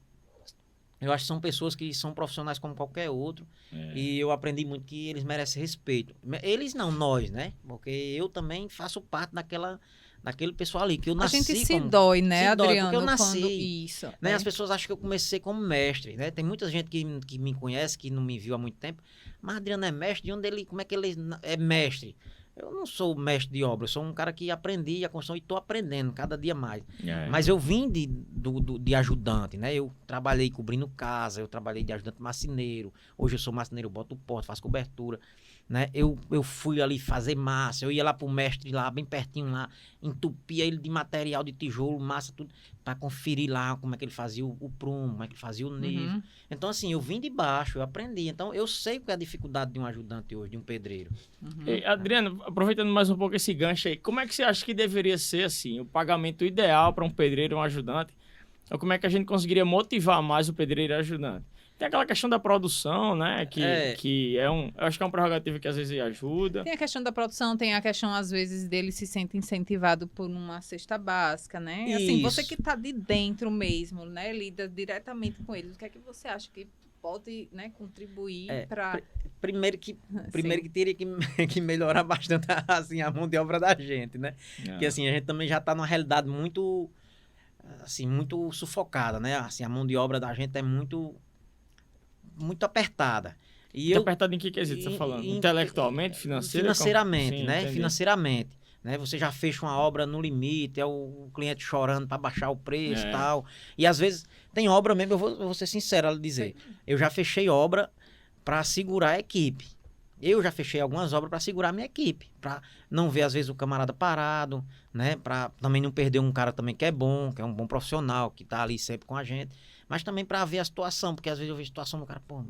eu acho que são pessoas que são profissionais como qualquer outro. É. E eu aprendi muito que eles merecem respeito. Eles não, nós, né? Porque eu também faço parte daquele pessoal ali, que eu A nasci gente se como... dói, né, se dói, Adriano? porque eu nasci. Quando... Isso. Né? é. As pessoas acham que eu comecei como mestre, né? Tem muita gente que me conhece, que não me viu há muito tempo. Mas Adriano é mestre? De onde como é que ele é mestre? Eu não sou mestre de obra, eu sou um cara que aprendi a construção e estou aprendendo cada dia mais. É. Mas eu vim de ajudante, né? Eu trabalhei cobrindo casa, eu trabalhei de ajudante marceneiro. Hoje eu sou marceneiro, eu boto porta, faço cobertura, né? Eu fui ali fazer massa, eu ia lá pro mestre lá, bem pertinho lá, entupia ele de material, de tijolo, massa, tudo, para conferir lá como é que ele fazia o prumo, como é que ele fazia o nível. Uhum. Então, assim, eu vim de baixo, eu aprendi. Então, eu sei o que é a dificuldade de um ajudante hoje, de um pedreiro. E, Adriano, aproveitando mais um pouco esse gancho aí, como é que você acha que deveria ser assim, o pagamento ideal para um pedreiro ou um ajudante? Ou como é que a gente conseguiria motivar mais o pedreiro e o ajudante? Tem aquela questão da produção, né? Que é eu acho que é uma prerrogativa que às vezes ajuda. Tem a questão da produção, tem a questão, às vezes, dele se sente incentivado por uma cesta básica, né? E, assim, você Isso. que tá de dentro mesmo, né? Lida diretamente com eles. O que é que você acha que pode, né, contribuir para... Primeiro que teria que melhorar bastante assim, a mão de obra da gente, né? Porque assim, a gente também já está numa realidade muito, assim, muito sufocada, né? Assim, a mão de obra da gente é muito apertada. E Tá apertado em que quesito você tá falando? Intelectualmente, financeiramente, Sim, né? entendi. Financeiramente. Né? Você já fecha uma obra no limite, é o cliente chorando para baixar o preço e tal. E às vezes tem obra mesmo, eu vou ser sincero a dizer. Eu já fechei obra para segurar a equipe. Eu já fechei algumas obras para segurar a minha equipe, para não ver às vezes o camarada parado, né? Para também não perder um cara também que é um bom profissional, que tá ali sempre com a gente, mas também para ver a situação, porque às vezes eu vejo a situação do cara, pô,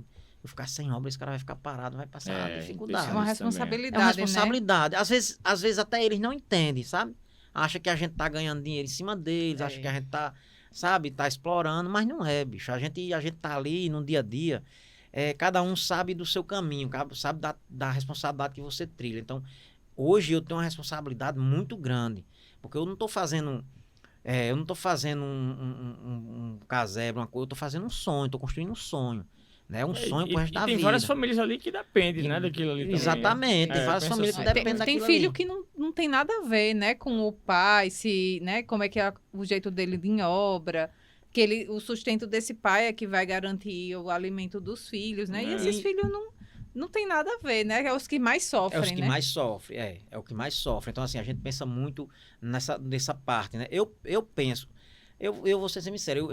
eu ficar sem obra, esse cara vai ficar parado, vai passar dificuldade. É uma Isso responsabilidade, É uma né? responsabilidade. Às vezes até eles não entendem, sabe? Acha que a gente tá ganhando dinheiro em cima deles, acha que a gente tá, sabe, tá explorando, mas não é, bicho. A gente tá ali no dia a dia, cada um sabe do seu caminho, sabe da responsabilidade que você trilha. Então, hoje eu tenho uma responsabilidade muito grande, porque eu não tô fazendo um casebre, uma coisa, eu tô fazendo um sonho, tô construindo um sonho. Né? Um sonho pro resto da vida. Tem várias famílias ali que dependem, né, daquilo ali também. Exatamente, tem várias pensa famílias que assim. dependem Tem daquilo filho ali. que não tem nada a ver, né, com o pai, se, né, como é que é o jeito dele em obra, que o sustento desse pai é que vai garantir o alimento dos filhos, né? E esses filhos não tem nada a ver, né? É os que mais sofrem, É os que né? mais sofrem, é o que mais sofre. Então, assim, a gente pensa muito nessa parte, né? Eu penso, eu vou ser sincero,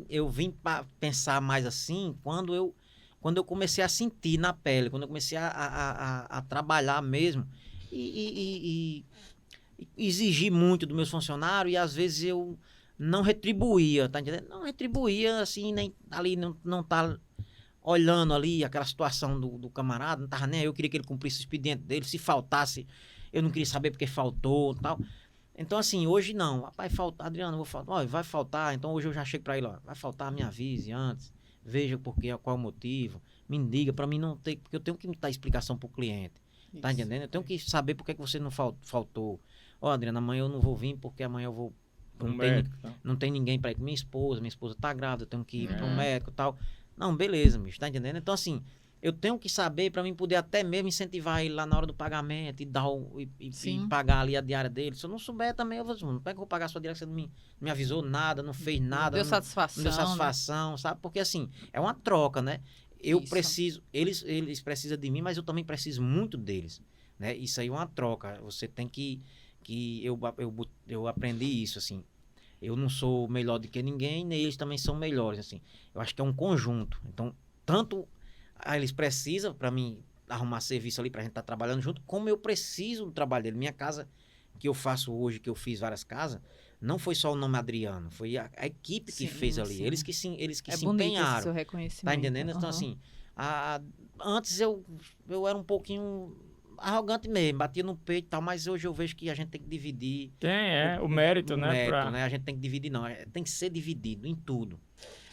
eu vim para pensar mais assim quando eu comecei a sentir na pele, quando eu comecei a trabalhar mesmo e exigir muito dos meus funcionários e às vezes eu não retribuía, tá entendendo? Não retribuía, assim, nem ali não tá olhando ali aquela situação do camarada, não tava nem aí, eu queria que ele cumprisse o expediente dele, se faltasse, eu não queria saber porque faltou e tal. Então, assim, hoje não. Vai faltar, Adriano, vou faltar. Olha, vai faltar. Então, hoje eu já chego para ele, ó. Vai faltar, me avise antes. Veja qual é o motivo. Me diga, para mim não ter... Porque eu tenho que dar explicação pro cliente. Isso. Tá entendendo? Eu tenho que saber por que você não faltou. Ó, Adriano, amanhã eu não vou vir porque amanhã eu vou... Não tem ninguém para ir com minha esposa tá grávida, eu tenho que ir pro médico e tal. Não, beleza, bicho, tá entendendo? Então, assim, eu tenho que saber para mim poder até mesmo incentivar ele lá na hora do pagamento e dar e Sim. pagar ali a diária dele. Se eu não souber também, eu vou dizer, como é que eu vou pagar a sua diária? Você não me avisou nada, não fez nada. Deu satisfação. Não deu satisfação, sabe? Porque assim, é uma troca, né? Eu Isso. preciso, eles precisam de mim, mas eu também preciso muito deles, né? Isso aí é uma troca. Você tem que eu aprendi isso, assim. Eu não sou melhor do que ninguém, nem eles também são melhores, assim. Eu acho que é um conjunto. Então, tanto eles precisam para mim arrumar serviço ali pra gente estar trabalhando junto, como eu preciso do trabalho dele. Minha casa que eu faço hoje, que eu fiz várias casas, não foi só o nome Adriano, foi a equipe que Sim, fez ali. sim. Eles que É se bonito esse empenharam. seu reconhecimento. Tá entendendo? Então, Uhum. assim, antes eu era um pouquinho arrogante mesmo, batia no peito e tal, mas hoje eu vejo que a gente tem que dividir O mérito, o né? mérito, né? A gente tem que dividir, não. Tem que ser dividido em tudo.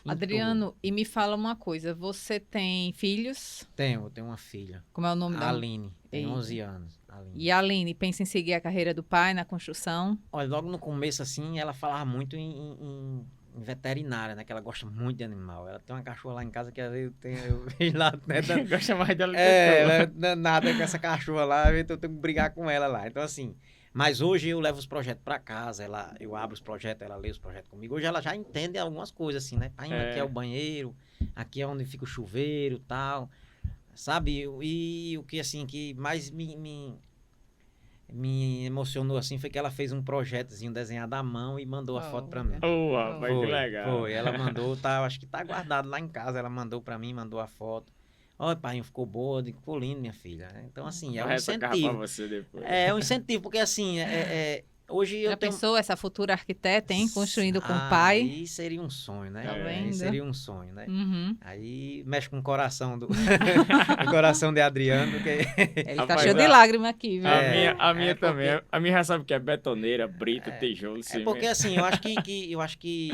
Em Adriano, e me fala uma coisa, você tem filhos? tudo. Eu tenho uma filha, Como é o nome a da... Aline, tem Eita. 11 anos. Aline. E a Aline, pensa em seguir a carreira do pai na construção? Olha, logo no começo, assim, ela falava muito em veterinária, né? Que ela gosta muito de animal. Ela tem uma cachorra lá em casa que às vezes eu vejo lá, né? Gosta mais dela que Ela eu. é danada com essa cachorra lá, então eu tenho que brigar com ela lá. Então, assim, mas hoje eu levo os projetos para casa, eu abro os projetos, ela lê os projetos comigo. Hoje ela já entende algumas coisas, assim, né? Pai, aqui é o banheiro, aqui é onde fica o chuveiro e tal, sabe? E o que, assim, que mais me emocionou, assim, foi que ela fez um projetozinho desenhado à mão e mandou a foto para mim. Rapaz, que legal. Foi, ela mandou, tá, acho que tá guardado lá em casa, ela mandou pra mim, mandou a foto. Olha, pai, ficou boa, ficou lindo, minha filha. Então, assim, é um Vai retocar pra incentivo. você depois. É um incentivo, porque assim, hoje eu Já tenho... pensou essa futura arquiteta, hein? Construindo com o pai? Aí seria um sonho, né? Tá Aí vendo? seria um sonho, né? Uhum. Aí mexe com o coração o coração de Adriano, porque... Ele tá Rapaz, cheio de lágrima aqui, viu? A minha é também. porque- A minha já sabe que é betoneira, brita, tijolo, É cimento. porque assim, eu acho que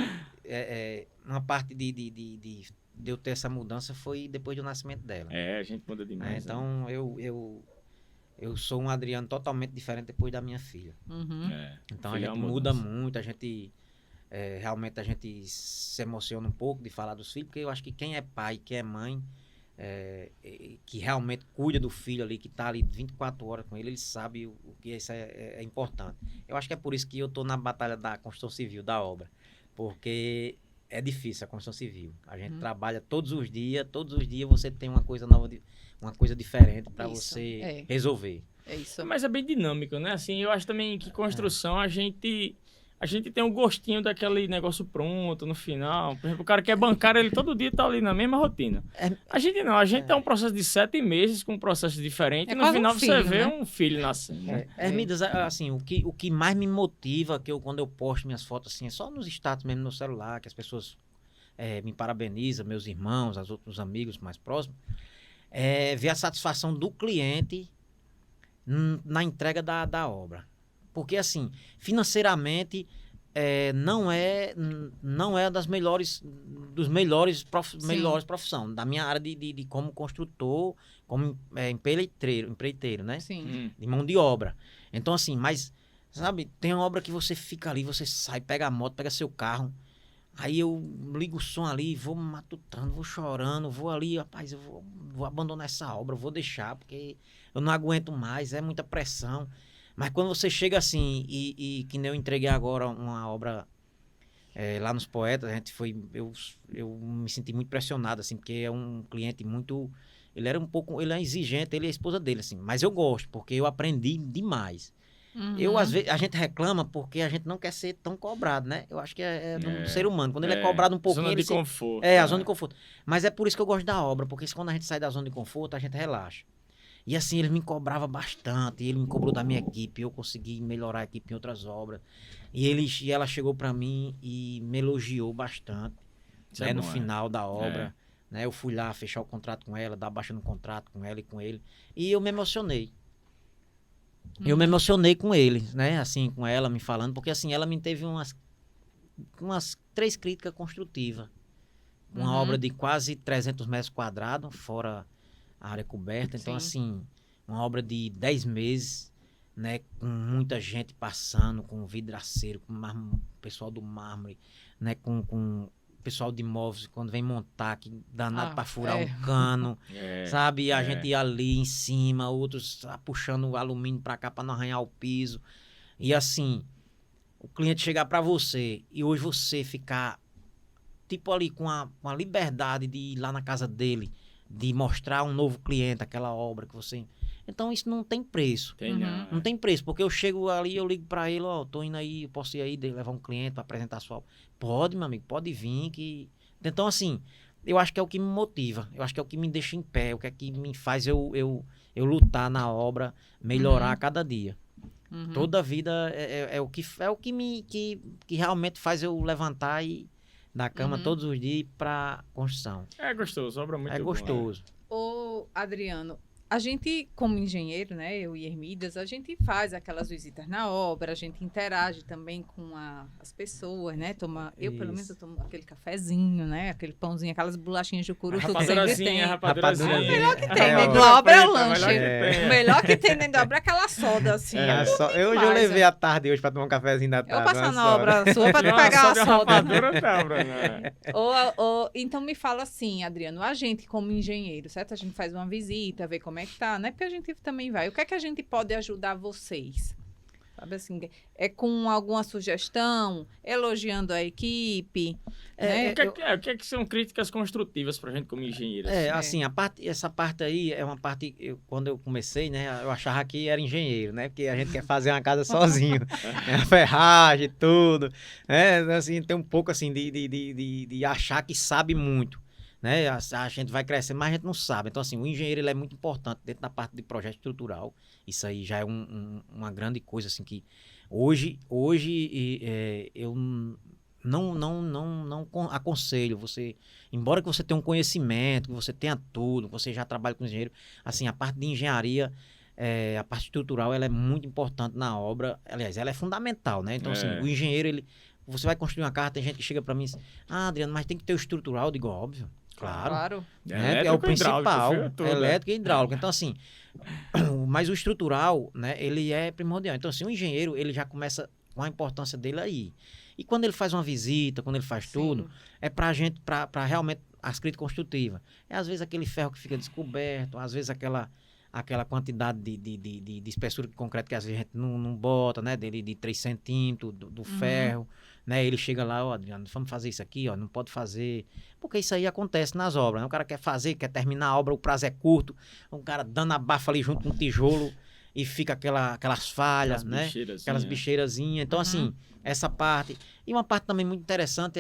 uma parte de eu ter essa mudança foi depois do nascimento dela. A gente muda Né? demais. Então eu sou um Adriano totalmente diferente depois da minha filha. Uhum. Então Filha a é gente uma muda mudança. muito, realmente a gente se emociona um pouco de falar dos filhos, porque eu acho que quem é pai, quem é mãe, que realmente cuida do filho ali, que está ali 24 horas com ele sabe o que isso é importante. Eu acho que é por isso que eu estou na batalha da construção civil, da obra, porque é difícil a construção civil. A gente trabalha todos os dias você tem uma coisa nova, uma coisa diferente para Isso, você resolver. É isso. Mas é bem dinâmico, né? Assim, eu acho também que construção a gente tem um gostinho daquele negócio pronto no final. Por exemplo, o cara que é bancário, ele todo dia tá ali na mesma rotina. A gente não, a gente tem um processo de 7 meses com um processo diferente. E no quase um final filho, você vê né? um filho nascendo. Hermidas, assim, o que mais me motiva, quando eu posto minhas fotos assim, é só nos status mesmo no celular, que as pessoas me parabenizam, meus irmãos, os outros amigos mais próximos, ver a satisfação do cliente na entrega da obra. Porque, assim, financeiramente, não é dos melhores profissão, da minha área de como construtor, como empreiteiro, né? Sim. De mão de obra. Então, assim, mas, sabe, tem uma obra que você fica ali, você sai, pega a moto, pega seu carro, aí eu ligo o som ali, vou matutando, vou chorando, vou ali, rapaz, eu vou abandonar essa obra, vou deixar, porque eu não aguento mais, é muita pressão. Mas quando você chega assim, e que nem eu entreguei agora uma obra lá nos Poetas, eu me senti muito pressionado, assim, porque é um cliente muito... Ele é exigente, ele é a esposa dele, assim, mas eu gosto, porque eu aprendi demais. Uhum. Às vezes, a gente reclama porque a gente não quer ser tão cobrado, né? Eu acho que é do ser humano. Quando ele é cobrado um pouquinho... Zona de conforto. A zona de conforto. Mas é por isso que eu gosto da obra, porque quando a gente sai da zona de conforto, a gente relaxa. E assim, ele me cobrava bastante, ele me cobrou da minha equipe, eu consegui melhorar a equipe em outras obras. E ela chegou para mim e me elogiou bastante, né, no final da obra. Né, eu fui lá fechar o contrato com ela, dar baixa no contrato com ela e com ele. E eu me emocionei. Eu me emocionei com ele, né, assim, com ela me falando, porque assim, ela me teve umas 3 críticas construtivas. Uma obra de quase 300 metros quadrados, fora a área coberta. Então, assim, uma obra de 10 meses, né, com muita gente passando, com vidraceiro, com pessoal do mármore, né, com pessoal de imóveis, quando vem montar, que danado para furar é. um cano, sabe? E a é. gente ia ali em cima, outros puxando o alumínio para cá para não arranhar o piso. E assim, o cliente chegar para você e hoje você ficar, tipo ali, com a liberdade de ir lá na casa dele, de mostrar um novo cliente, aquela obra que você... Então isso não tem preço. Tem não. Não tem preço, porque eu chego ali, eu ligo pra ele, ó, tô indo aí, eu posso ir aí, levar um cliente pra apresentar a sua obra. Pode, meu amigo, pode vir que... Então, assim, eu acho que é o que me motiva, eu acho que é o que me deixa em pé, o que é que me faz eu lutar na obra, melhorar a cada dia. Toda a vida é o que que realmente faz eu levantar e da cama todos os dias pra construção. É gostoso, obra muito É boa. gostoso. Ô, Adriano, a gente, como engenheiro, né, eu e Hermidas, a gente faz aquelas visitas na obra, a gente interage também com as pessoas, né? Eu, pelo menos, eu tomo aquele cafezinho, né? Aquele pãozinho, aquelas bolachinhas de curu, tudo sempre tem. Rapadurazinha. Melhor que tem, É, dentro da obra é o melhor lanche. que tem. O melhor que tem dentro da obra é aquela soda, assim. Hoje eu demais, levei à tarde hoje pra tomar um cafezinho da Eu tarde. passar uma na soda. obra sua pra tu Não, pegar só a de soda. rapadura tá, Bruno. Então me fala assim, Adriano, a gente como engenheiro, certo? A gente faz uma visita, vê como é que tá, né? Porque a gente também vai. O que é que a gente pode ajudar vocês? Sabe assim, é com alguma sugestão, elogiando a equipe, né? O que é que são críticas construtivas pra gente como engenheiro? Assim, essa parte aí é uma parte, quando eu comecei, né, eu achava que era engenheiro, né, porque a gente quer fazer uma casa sozinho, né, a ferragem, tudo, né, assim, tem um pouco assim de achar que sabe muito, né, a gente vai crescendo, mas a gente não sabe. Então, assim, o engenheiro ele é muito importante dentro da parte de projeto estrutural. Isso aí já é uma grande coisa, assim, que hoje eu não aconselho você, embora que você tenha um conhecimento, que você tenha tudo, que você já trabalha com engenheiro, assim, a parte de engenharia, a parte estrutural, ela é muito importante na obra, aliás, ela é fundamental, né? Então, assim, o engenheiro, você vai construir uma casa, tem gente que chega para mim e diz, Adriano, mas tem que ter o estrutural. Eu digo, óbvio, claro. É o principal, elétrico e hidráulico. Então, assim, mas o estrutural, né, ele é primordial. Então, assim, o engenheiro, ele já começa com a importância dele aí. E quando ele faz uma visita, quando ele faz tudo, é pra gente, pra realmente as críticas construtivas. É às vezes aquele ferro que fica descoberto, às vezes aquela quantidade de espessura de concreto que às vezes a gente não bota, né, dele de 3 centímetros do ferro, né, ele chega lá, ó, Adriano, vamos fazer isso aqui, ó, não pode fazer, porque isso aí acontece nas obras, né, o cara quer fazer, quer terminar a obra, o prazo é curto, o cara dando a bafa ali junto com o tijolo e fica aquelas falhas, né, aquelas bicheirazinhas, então assim, essa parte, e uma parte também muito interessante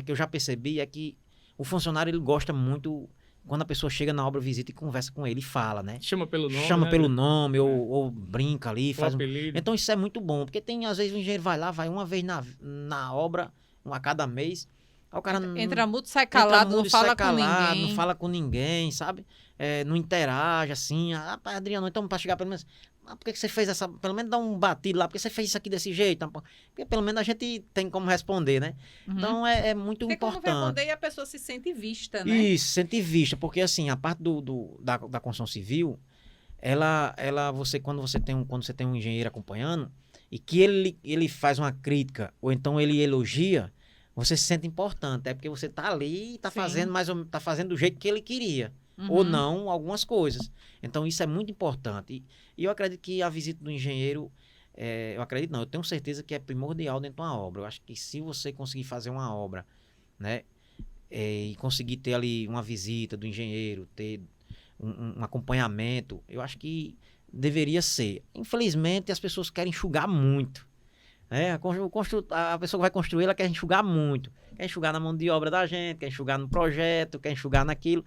que eu já percebi, é que o funcionário, ele gosta muito quando a pessoa chega na obra, visita e conversa com ele e fala, né? Chama pelo nome, Chama né? pelo nome, ou brinca ali, faz apelido. Então isso é muito bom, porque às vezes o engenheiro vai uma vez na obra, a cada mês, aí o cara entra mudo, sai calado, não fala com ninguém. Não fala com ninguém, sabe? Não interage, assim, Adriano, então para chegar pelo menos, por que você fez essa, pelo menos dá um batido lá, por que você fez isso aqui desse jeito? Porque pelo menos a gente tem como responder, né? Então é muito importante. Tem como responder e a pessoa se sente vista, né? Isso, se sente vista, porque assim, a parte da construção civil, quando você tem um engenheiro acompanhando, e que ele faz uma crítica, ou então ele elogia, você se sente importante, porque você tá ali e tá fazendo tá fazendo do jeito que ele queria. Ou não, algumas coisas. Então, isso é muito importante. E eu acredito que a visita do engenheiro, eu tenho certeza que é primordial dentro de uma obra. Eu acho que se você conseguir fazer uma obra, né, e conseguir ter ali uma visita do engenheiro, ter um acompanhamento, eu acho que deveria ser. Infelizmente, as pessoas querem enxugar muito. A pessoa que vai construir, ela quer enxugar muito. Quer enxugar na mão de obra da gente, quer enxugar no projeto, quer enxugar naquilo.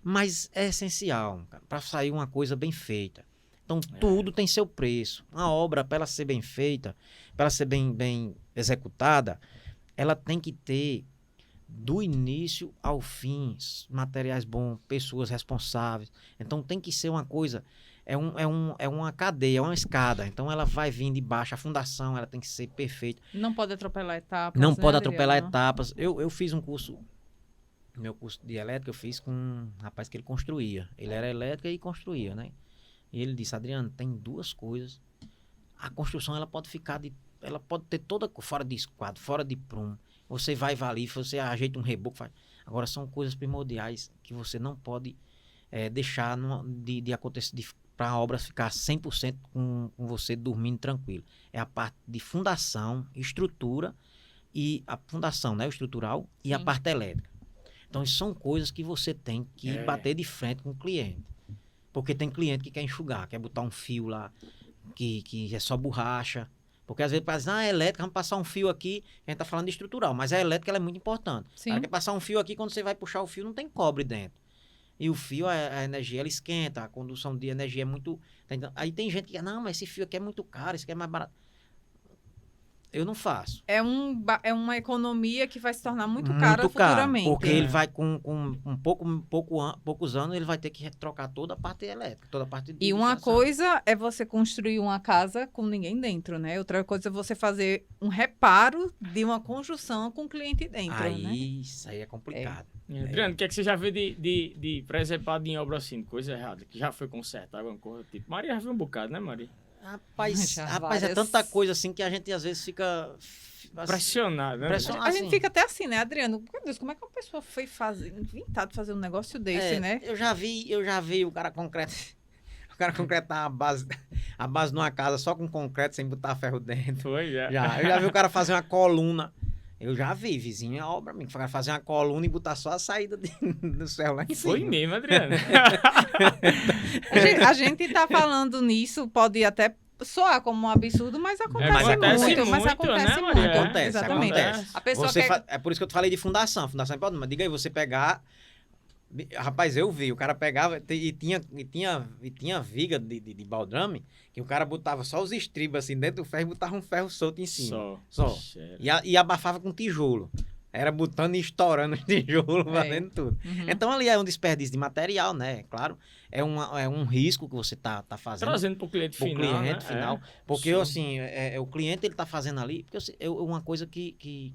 Mas é essencial, para sair uma coisa bem feita. Então, tudo tem seu preço. Uma obra, para ela ser bem feita, para ela ser bem executada, ela tem que ter, do início ao fim, materiais bons, pessoas responsáveis. Então, tem que ser uma coisa, é uma cadeia, é uma escada. Então, ela vai vir de baixo, a fundação, ela tem que ser perfeita. Não pode atropelar etapas. Não pode atropelar etapas. Eu fiz um curso... Meu curso de elétrica eu fiz com um rapaz que ele construía. Ele era elétrica e construía, né? E ele disse, Adriano, tem duas coisas. A construção, ela pode ter toda fora de esquadro, fora de prumo. você vai ali, você ajeita um reboco, faz. Agora, são coisas primordiais que você não pode deixar de acontecer, para a obra ficar 100% com você dormindo tranquilo. É a parte de fundação, estrutura, e a fundação, né, o estrutural, e a parte elétrica. Então, isso são coisas que você tem que bater de frente com o cliente. Porque tem cliente que quer enxugar, quer botar um fio lá, que é só borracha. Porque às vezes parece, é elétrica, vamos passar um fio aqui, a gente está falando de estrutural, mas a elétrica ela é muito importante. Sim. Ela quer passar um fio aqui, quando você vai puxar o fio, não tem cobre dentro. E o fio, a energia, ela esquenta, a condução de energia é muito... Aí tem gente que diz, não, mas esse fio aqui é muito caro, esse aqui é mais barato. Eu não faço. É uma economia que vai se tornar muito cara futuramente. Porque ele vai com poucos anos, ele vai ter que trocar toda a parte elétrica, toda a parte de E uma coisa é você construir uma casa com ninguém dentro, né? Outra coisa é você fazer um reparo de uma construção com o cliente dentro, aí, né? Isso aí é complicado. Adriano, o que é que você já viu de preservado em obra assim, coisa errada, que já foi consertado, alguma coisa do tipo? Maria já viu um bocado, né, Maria? Rapaz, é tanta coisa assim que a gente às vezes fica... Pressionado, né? A gente fica até assim, né, Adriano? Meu Deus, como é que uma pessoa foi inventado fazer um negócio desse, né? Eu já vi o cara concretar a base de uma casa só com concreto, sem botar ferro dentro. Foi, já. Eu já vi o cara fazer uma coluna. Eu já vi, vizinho, é obra minha. Fazer uma coluna e botar só a saída do céu lá em cima. Foi mesmo, Adriano. A gente tá falando nisso, pode até soar como um absurdo, mas acontece muito. Mas acontece né, muito. Acontece, exatamente. acontece. A pessoa É por isso que eu te falei de fundação. Fundação é importante, mas diga aí, você pegar... Rapaz, eu vi, o cara pegava e tinha viga de baldrame, que o cara botava só os estribos assim dentro do ferro e botava um ferro solto em cima. Só. E abafava com tijolo. Era botando e estourando os tijolos, valendo tudo. Uhum. Então ali é um desperdício de material, né? Claro, é um risco que você tá fazendo. Trazendo pro cliente final, né? Final. Porque, assim, o cliente ele tá fazendo ali... Porque uma coisa que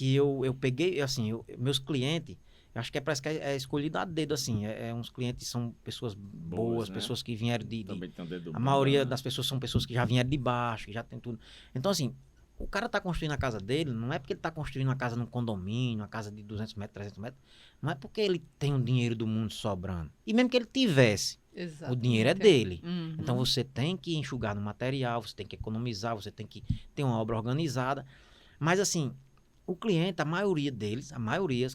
eu peguei, assim, meus clientes... Acho que parece que é escolhido a dedo, assim. Uns clientes são pessoas boas, né? Pessoas que vieram a maioria das pessoas são pessoas que já vieram de baixo, que já tem tudo. Então, assim, o cara tá construindo a casa dele, não é porque ele tá construindo uma casa num condomínio, uma casa de 200 metros, 300 metros, não é porque ele tem o dinheiro do mundo sobrando. E mesmo que ele tivesse, o dinheiro é dele. Uhum. Então, você tem que enxugar no material, você tem que economizar, você tem que ter uma obra organizada. Mas, assim... O cliente, a maioria deles,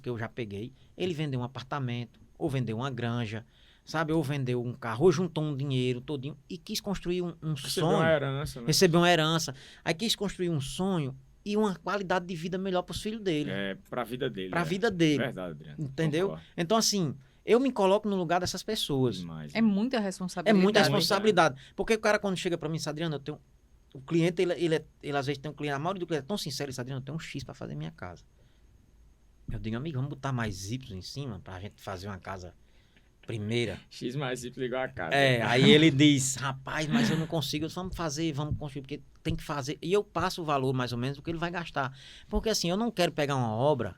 que eu já peguei, ele vendeu um apartamento, ou vendeu uma granja, sabe? Ou vendeu um carro, ou juntou um dinheiro todinho e quis construir um sonho. Uma herança, né? Recebeu uma herança. Aí quis construir um sonho e uma qualidade de vida melhor para os filhos dele. Pra vida dele. Pra vida dele. Verdade, Adriano. Entendeu? Concordo. Então, assim, eu me coloco no lugar dessas pessoas. Demais, É muita responsabilidade. É muita responsabilidade. Porque o cara, quando chega para mim, Adriano, o cliente, ele às vezes tem um cliente, a maioria do cliente é tão sincero, ele diz, Adriano, eu tenho um X para fazer minha casa. Eu digo, amigo, vamos botar mais Y em cima pra gente fazer uma casa primeira. X mais Y igual a casa. Aí ele diz, rapaz, mas eu não consigo, vamos construir, porque tem que fazer. E eu passo o valor mais ou menos do que ele vai gastar. Porque assim, eu não quero pegar uma obra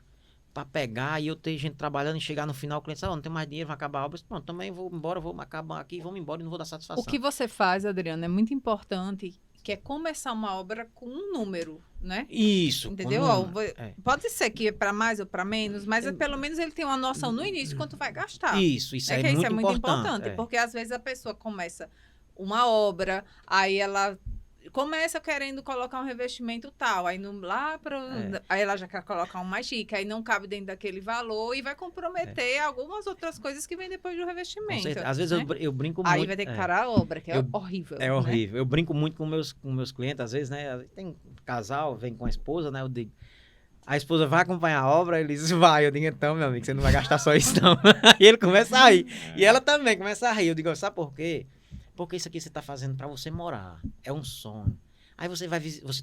para pegar e eu ter gente trabalhando e chegar no final, o cliente sabe, não tem mais dinheiro, vai acabar a obra. Pronto, também vou embora, vou acabar aqui, vamos embora e não vou dar satisfação. O que você faz, Adriano, é muito importante, que é começar uma obra com um número, né? Isso. Entendeu? Pode ser que é para mais ou para menos, mas pelo menos ele tem uma noção no início quanto vai gastar. Isso é muito importante. Porque às vezes a pessoa começa uma obra, aí ela começa querendo colocar um revestimento tal, aí aí ela já quer colocar um mais chique, aí não cabe dentro daquele valor e vai comprometer algumas outras coisas que vem depois do revestimento. Às vezes eu brinco muito. Aí vai ter que parar a obra, que é horrível. É horrível. Né? Eu brinco muito com meus clientes, às vezes, né? Tem um casal, vem com a esposa, né? Eu digo, a esposa vai acompanhar a obra, ele diz, vai. Eu digo, então, meu amigo, você não vai gastar só isso, não. E ele começa a rir. E ela também começa a rir. Eu digo, sabe por quê? Porque isso aqui você está fazendo para você morar. É um sonho. Aí você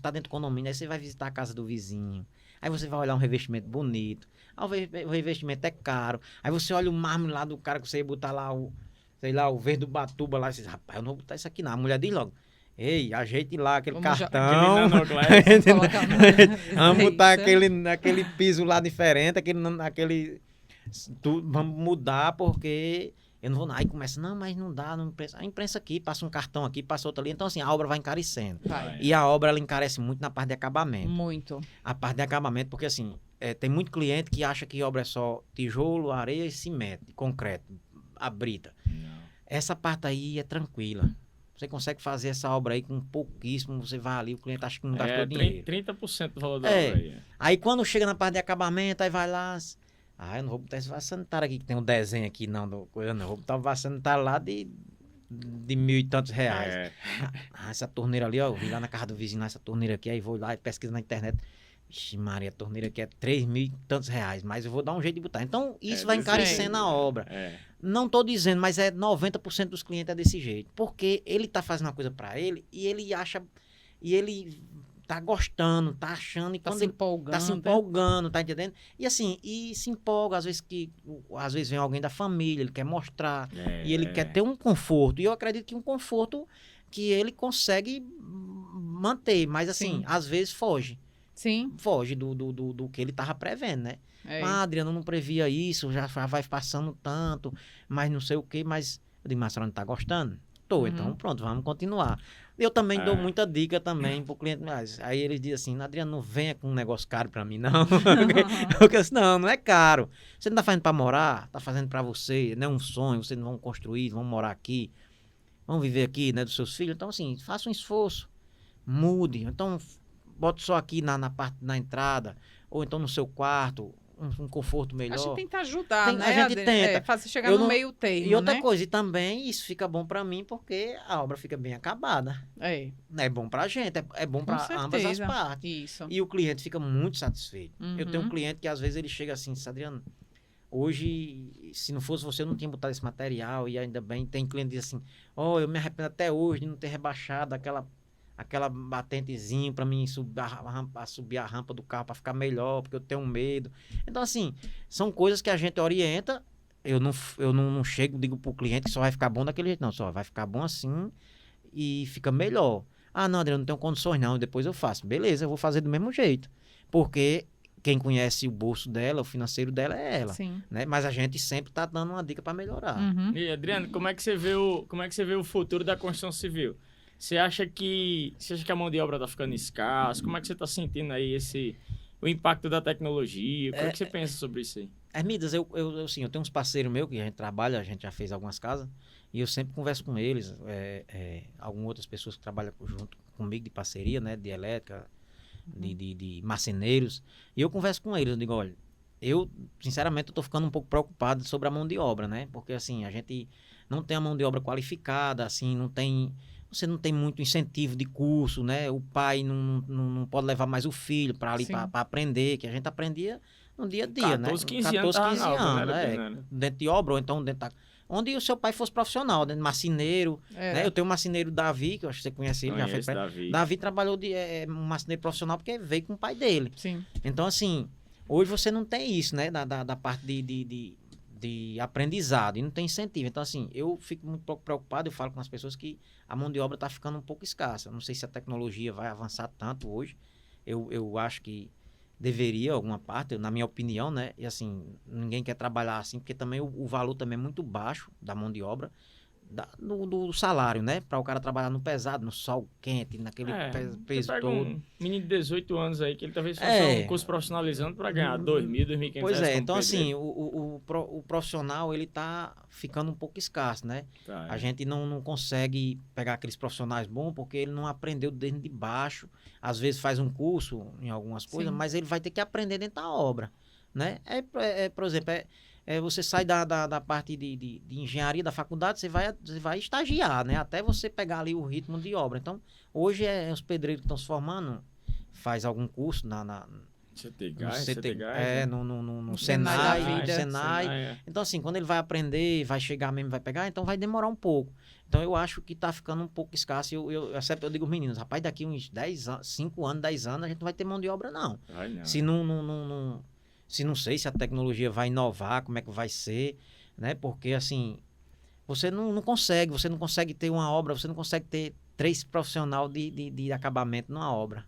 tá dentro do condomínio, aí você vai visitar a casa do vizinho. Aí você vai olhar um revestimento bonito. Aí o revestimento é caro. Aí você olha o mármore lá do cara que você ia botar lá o verde do Batuba lá. E você diz, rapaz, eu não vou botar isso aqui não. A mulher diz logo, ei, ajeite lá aquele cartão. Vamos botar aquele piso lá diferente, vamos mudar porque Eu não vou, aí começa, não, mas não dá, não imprensa. A imprensa aqui, passa um cartão aqui, passa outro ali. Então, assim, a obra vai encarecendo. Vai. E a obra, ela encarece muito na parte de acabamento. Muito. A parte de acabamento, porque assim, tem muito cliente que acha que obra é só tijolo, areia e cimento, concreto, a brita. Não. Essa parte aí é tranquila. Você consegue fazer essa obra aí com pouquíssimo, você vai ali, o cliente acha que não gastou dinheiro. 30% do valor da É. obra aí. Aí quando chega na parte de acabamento, aí vai lá, eu não vou botar esse vaso sanitário aqui, que tem um desenho aqui, não, coisa não. Vou botar o vaso sanitário lá de 1.000 e tantos reais. É. Essa torneira ali, ó, eu vi lá na casa do vizinho, essa torneira aqui, aí vou lá e pesquiso na internet. Ixi, Maria, a torneira aqui é 3.000 e tantos reais, mas eu vou dar um jeito de botar. Então, isso vai desse encarecendo jeito, a obra. É. Não tô dizendo, mas 90% dos clientes é desse jeito. Porque ele tá fazendo uma coisa pra ele e ele acha, e ele tá gostando, tá achando, e Tá quando se ele empolgando. tá se empolgando, tá entendendo? E assim, e se empolga, às vezes vem alguém da família, ele quer mostrar, e ele quer ter um conforto. E eu acredito que um conforto que ele consegue manter, mas assim, Sim. às vezes foge. Sim. Foge do que ele tava prevendo, né? É. Adriano, eu não previa isso, já vai passando tanto, mas não sei o quê, mas eu digo, mas a senhora não tá gostando? Tô, então pronto, vamos continuar. Eu também dou muita dica também pro cliente, mas aí eles dizem assim, Adriano, não venha com um negócio caro pra mim, não. Porque assim, não é caro. Você não tá fazendo pra morar, tá fazendo pra você, não é um sonho, vocês não vão construir, vão morar aqui, vão viver aqui, né, dos seus filhos. Então assim, faça um esforço, mude. Então, bote só aqui na parte, na entrada, ou então no seu quarto, um conforto melhor. A gente tenta ajudar, né? A gente tenta. Fazer chegar Eu no não- meio termo, E outra né? coisa, e também isso fica bom pra mim porque a obra fica bem acabada. É, É bom pra gente, é bom com pra ambas as certeza. partes. Isso. E o cliente fica muito satisfeito. Eu tenho um Uhum. cliente que às vezes ele chega assim, Adriano, hoje, se não fosse você, eu não tinha botado esse material, e ainda bem, tem cliente que diz assim, eu me arrependo até hoje de não ter rebaixado aquela batentezinha para mim subir a rampa do carro para ficar melhor, porque eu tenho medo. Então, assim, são coisas que a gente orienta. Eu não chego e digo pro cliente que só vai ficar bom daquele jeito, não. Só vai ficar bom assim e fica melhor. Ah, não, Adriano, não tenho condições, não. Depois eu faço. Beleza, eu vou fazer do mesmo jeito. Porque quem conhece o bolso dela, o financeiro dela é ela. Sim. Né? Mas a gente sempre tá dando uma dica para melhorar. Uhum. E, Adriano, como é que você vê o futuro da construção civil? Você acha que a mão de obra está ficando escassa? Como é que você está sentindo aí o impacto da tecnologia? O que é que você pensa sobre isso aí? Midas, eu tenho uns parceiros meus que a gente trabalha, a gente já fez algumas casas, e eu sempre converso com eles, algumas outras pessoas que trabalham junto comigo de parceria, né, de elétrica, de marceneiros, e eu converso com eles, eu digo, olha, eu, sinceramente, eu tô ficando um pouco preocupado sobre a mão de obra, né, porque assim, a gente não tem a mão de obra qualificada, assim, você não tem muito incentivo de curso, né? O pai não pode levar mais o filho para ali para aprender, que a gente aprendia no dia a dia, 14, né? 15 anos, 15 anos, não era pena, né? dentro de obra, ou então onde o seu pai fosse profissional, dentro de marceneiro, né? Eu tenho um marceneiro Davi, que eu acho que você conhece ele, já fez Davi trabalhou um marceneiro profissional porque veio com o pai dele. Sim. Então, assim, hoje você não tem isso, né? Da parte de aprendizado, e não tem incentivo. Então, assim, eu fico muito preocupado, eu falo com as pessoas que a mão de obra está ficando um pouco escassa. Eu não sei se a tecnologia vai avançar tanto hoje. Eu acho que deveria, alguma parte, na minha opinião, né? E assim, ninguém quer trabalhar assim, porque também o valor também é muito baixo da mão de obra, do salário, né? Para o cara trabalhar no pesado, no sol quente, naquele peso pega todo. um menino de 18 anos aí, que ele talvez faça um curso profissionalizando para ganhar 2.000, 2.500 Pois reais. então assim, o profissional, ele tá ficando um pouco escasso, né? A gente não consegue pegar aqueles profissionais bons porque ele não aprendeu desde de baixo. Às vezes faz um curso em algumas coisas, mas ele vai ter que aprender dentro da obra, né? Por exemplo, você sai da parte de engenharia da faculdade, você vai estagiar, né? Até você pegar ali o ritmo de obra. Então, hoje os pedreiros que estão se formando, faz algum curso no Senai. Então, assim, quando ele vai aprender, vai chegar mesmo, vai pegar, então vai demorar um pouco. Então, eu acho que tá ficando um pouco escasso. Eu digo aos meninos, rapaz, daqui uns 10 anos, 5 anos, 10 anos, a gente não vai ter mão de obra, não. Se não sei se a tecnologia vai inovar, como é que vai ser, né? Porque, assim, você não consegue ter uma obra, você não consegue ter 3 profissionais de acabamento numa obra.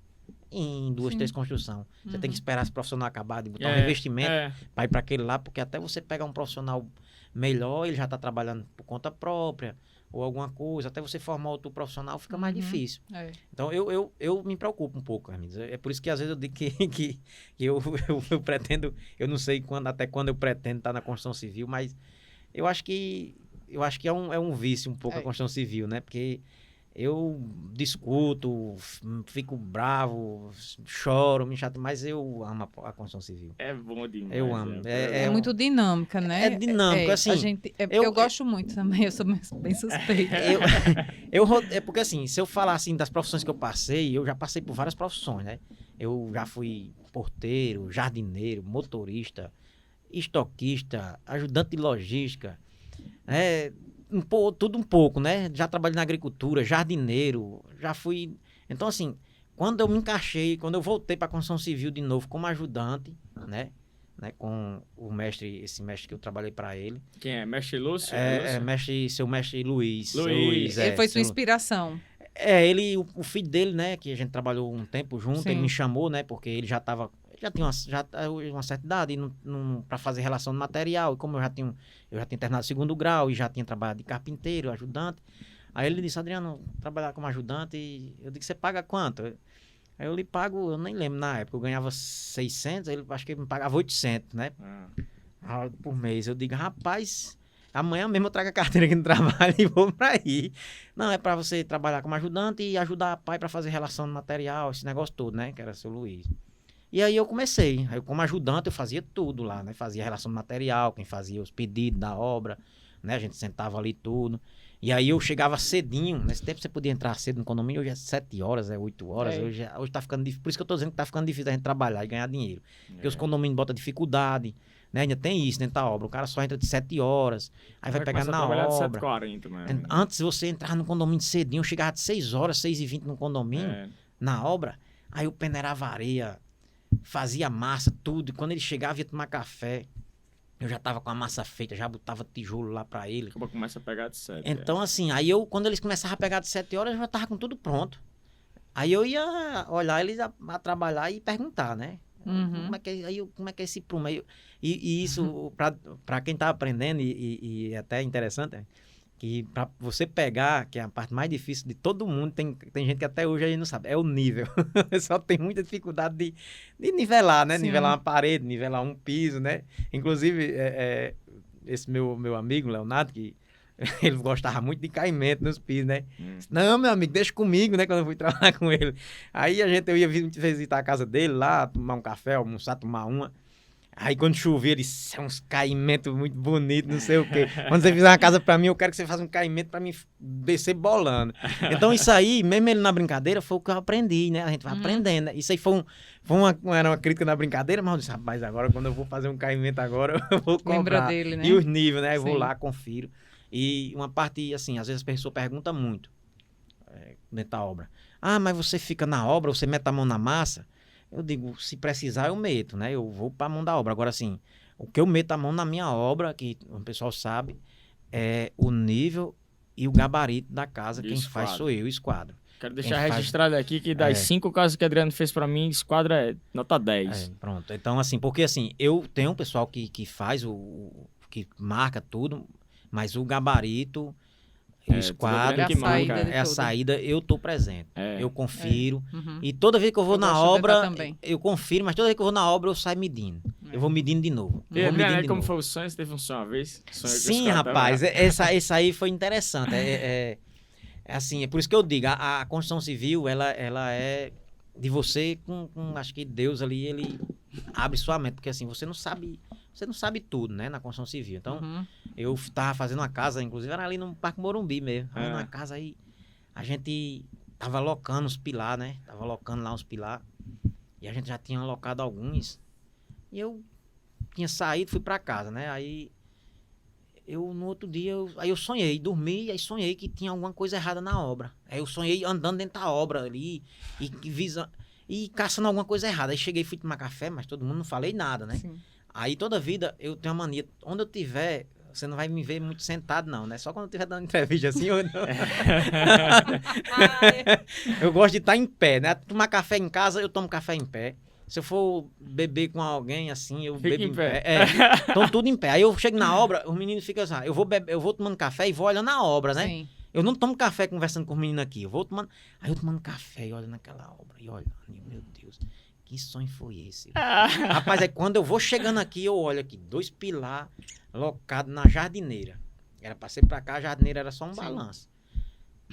em 2, Sim. 3 construções. Você tem que esperar esse profissional acabar de botar um É, investimento é. para ir para aquele lá, porque até você pegar um profissional melhor, ele já está trabalhando por conta própria ou alguma coisa, até você formar outro profissional fica mais Uhum. difícil. É. Então eu me preocupo um pouco, Hermes. É por isso que às vezes eu digo que eu pretendo, eu não sei até quando eu pretendo estar na construção civil, mas eu acho que é um vício um pouco a construção civil, né? Porque eu discuto, fico bravo, choro, me chato, mas eu amo a construção civil. É bom demais. Eu amo. É muito dinâmica, né? É dinâmico, assim. A gente, eu gosto muito também, eu sou bem suspeita. É porque assim, se eu falar assim das profissões que eu passei, eu já passei por várias profissões, né? Eu já fui porteiro, jardineiro, motorista, estoquista, ajudante de logística, tudo um pouco, né? Já trabalhei na agricultura, jardineiro, já fui... Então, assim, quando eu me encaixei, quando eu voltei para a construção civil de novo como ajudante, né? Com esse mestre que eu trabalhei para ele. Quem é? Mestre Lúcio? Seu mestre Luiz. Luiz. Ele foi sua inspiração. O filho dele, né? Que a gente trabalhou um tempo junto, Sim. ele me chamou, né? Porque ele já tinha uma certa idade para fazer relação de material. E como eu já tinha terminado 2º grau e já tinha trabalhado de carpinteiro, ajudante. Aí ele disse, Adriano, trabalhar como ajudante, e eu disse, você paga quanto? Aí eu lhe pago, eu nem lembro na época, eu ganhava 600, ele acho que ele me pagava 800, né? Por mês. Eu digo, rapaz, amanhã mesmo eu trago a carteira aqui no trabalho e vou pra aí. Não, é pra você trabalhar como ajudante e ajudar a pai pra fazer relação de material, esse negócio todo, né? Que era seu Luiz. E aí eu comecei. Aí como ajudante eu fazia tudo lá, né? Fazia relação de material, quem fazia os pedidos da obra, né? A gente sentava ali tudo. E aí eu chegava cedinho. Nesse tempo você podia entrar cedo no condomínio, hoje é 7 horas, 8 horas. Hoje tá ficando difícil. Por isso que eu tô dizendo que tá ficando difícil a gente trabalhar e ganhar dinheiro. Porque os condomínios botam dificuldade, né? Ainda tem isso dentro da obra. O cara só entra de 7 horas, aí vai pegar na obra. 7h40, mano. Antes você entrar no condomínio cedinho, eu chegava de 6 horas, 6h20 no condomínio, na obra. Aí eu peneirava areia, fazia massa, tudo. E quando ele chegava, ia tomar café. Eu já tava com a massa feita, já botava tijolo lá pra ele. Acaba começa a pegar de 7. Então, assim, aí quando eles começavam a pegar de 7 horas, eu já tava com tudo pronto. Aí eu ia olhar eles a trabalhar e perguntar, né? Uhum. Como é que é esse prumo? E isso, pra quem tá aprendendo, e é até interessante, que pra você pegar, que é a parte mais difícil de todo mundo, tem gente que até hoje aí não sabe, é o nível. Só tem muita dificuldade de nivelar, né? Sim. Nivelar uma parede, nivelar um piso, né? Inclusive, esse meu amigo, Leonardo, que ele gostava muito de caimento nos pisos, né? Não, meu amigo, deixa comigo, né? Quando eu fui trabalhar com ele. Aí eu ia visitar a casa dele lá, tomar um café, almoçar, tomar uma. Aí quando chovia, ele disse, uns caimentos muito bonitos, não sei o quê. Quando você fizer uma casa pra mim, eu quero que você faça um caimento pra mim descer bolando. Então isso aí, mesmo ele na brincadeira, foi o que eu aprendi, né? A gente vai aprendendo. Isso aí era uma crítica na brincadeira, mas eu disse, rapaz, agora quando eu vou fazer um caimento agora, eu vou cobrar. Lembra dele, né? E os níveis, né? Eu vou Sim. lá, confiro. E uma parte, assim, às vezes a pessoa pergunta muito dentro da obra. Ah, mas você fica na obra, você mete a mão na massa? Eu digo, se precisar eu meto, né? Eu vou para a mão da obra. Agora, assim, o que eu meto a mão na minha obra, que o pessoal sabe, é o nível e o gabarito da casa. Quem faz sou eu, o esquadro. Quero deixar registrado aqui que das 5 casas que o Adriano fez para mim, esquadra é nota 10. Pronto. Então, assim, porque assim, eu tenho um pessoal que faz que marca tudo, mas o gabarito... o esquadro, a saída, eu tô presente. Eu confiro. Uhum. E toda vez que eu vou na obra, eu confiro, mas toda vez que eu vou na obra, eu saio medindo. Eu vou medindo de novo. Como foi o sonho? Você teve um sonho uma vez? Sim, rapaz. Essa aí foi interessante. Assim, é por isso que eu digo, a construção civil, ela é de você acho que Deus ali, ele abre sua mente. Porque assim, você não sabe tudo, né, na construção civil. Então, eu tava fazendo uma casa, inclusive era ali no Parque Morumbi mesmo. Fazendo uma casa aí, a gente tava locando os pilar, né? Tava locando lá os pilar. E a gente já tinha locado alguns. E eu tinha saído, fui pra casa, né? Aí, no outro dia, eu sonhei, dormi, aí sonhei que tinha alguma coisa errada na obra. Aí eu sonhei andando dentro da obra ali e caçando alguma coisa errada. Aí cheguei, fui tomar café, mas todo mundo não falei nada, né? Sim. Aí toda vida eu tenho a mania, onde eu tiver, você não vai me ver muito sentado, não, né? Só quando eu estiver dando entrevista assim, eu não. Eu gosto de estar em pé, né? Tomar café em casa, eu tomo café em pé. Se eu for beber com alguém assim, eu bebo em pé. Então tudo em pé. Aí eu chego na obra, os meninos ficam assim, eu vou tomando café e vou olhando a obra, né? Sim. Eu não tomo café conversando com os meninos aqui. Eu vou tomando. Aí eu tomando café e olhando aquela obra. E olhando, meu Deus, que sonho foi esse? Rapaz, aí quando eu vou chegando aqui, eu olho aqui, 2 pilares locados na jardineira. Era pra ser pra cá, a jardineira era só um balanço.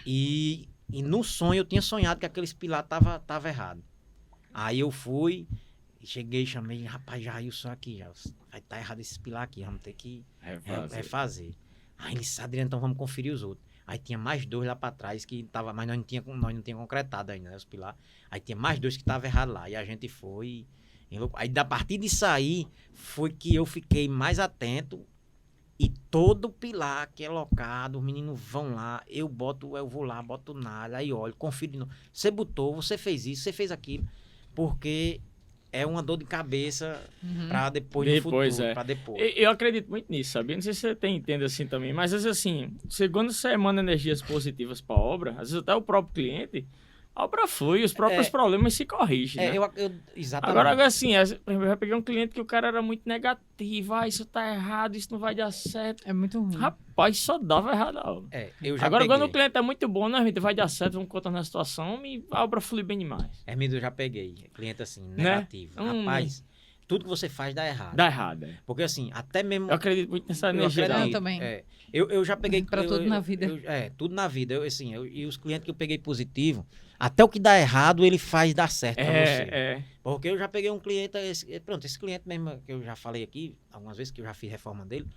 E no sonho eu tinha sonhado que aqueles pilares tava errado. Aí eu fui, cheguei, chamei, rapaz, já isso aqui, já vai estar errado esse pilar aqui, vamos ter que refazer. Aí ele disse, Adriano, então vamos conferir os outros. Aí tinha mais 2 lá pra trás que tava, mas nós não tinha concretado ainda, né, os pilares. Aí tinha mais 2 que estavam errados lá. E a gente foi. Aí da partir disso aí, foi que eu fiquei mais atento. E todo pilar que é locado, os meninos vão lá, eu vou lá, boto nada, aí olho, confiro de novo. Você botou, você fez isso, você fez aquilo. Porque é uma dor de cabeça para depois no futuro, para depois. Eu acredito muito nisso, sabia? Não sei se você entende assim também, mas às vezes assim, quando você emana energias positivas para a obra, às vezes até o próprio cliente, a obra flui, os próprios problemas se corrigem, né? Exatamente. Agora assim, eu já peguei um cliente que o cara era muito negativo, isso tá errado, isso não vai dar certo. É muito ruim. Rapaz, só dava errado a obra. Agora, quando o cliente é muito bom, né, gente? Vai dar certo, vamos contar na situação e a obra flui bem demais. Eu já peguei cliente assim, negativo. Né? Rapaz, tudo que você faz dá errado. Dá errado, Porque assim, até mesmo... Eu acredito muito nessa energia. Eu também. Eu já peguei... Pra tudo na vida. Tudo na vida. E os clientes que eu peguei positivo, até o que dá errado, ele faz dar certo pra você. Porque eu já peguei um cliente... Esse cliente mesmo que eu já falei aqui, algumas vezes que eu já fiz reforma dele,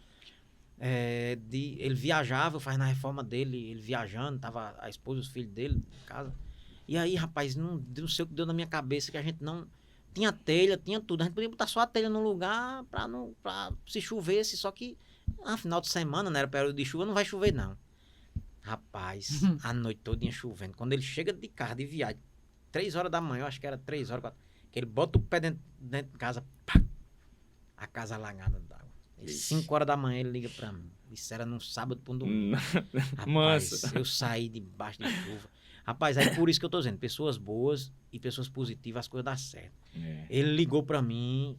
ele viajava, eu fazia na reforma dele, ele viajando, tava a esposa e os filhos dele em casa. E aí, rapaz, não sei o que deu na minha cabeça, que a gente não... Tinha telha, tinha tudo. A gente podia botar só a telha no lugar pra se chovesse, só que no final de semana, né, era período de chuva, não vai chover, não. Rapaz, a noite todinha chovendo. Quando ele chega de carro, de viagem, 3 horas da manhã, eu acho que era 3 horas, 4, que ele bota o pé dentro de casa, pá, a casa alagada d'água. 5 horas da manhã ele liga pra mim. Isso era num sábado pra um domingo. Rapaz, eu saí debaixo de chuva. Rapaz, aí por isso que eu tô dizendo, pessoas boas e pessoas positivas, as coisas dão certo. Ele ligou pra mim,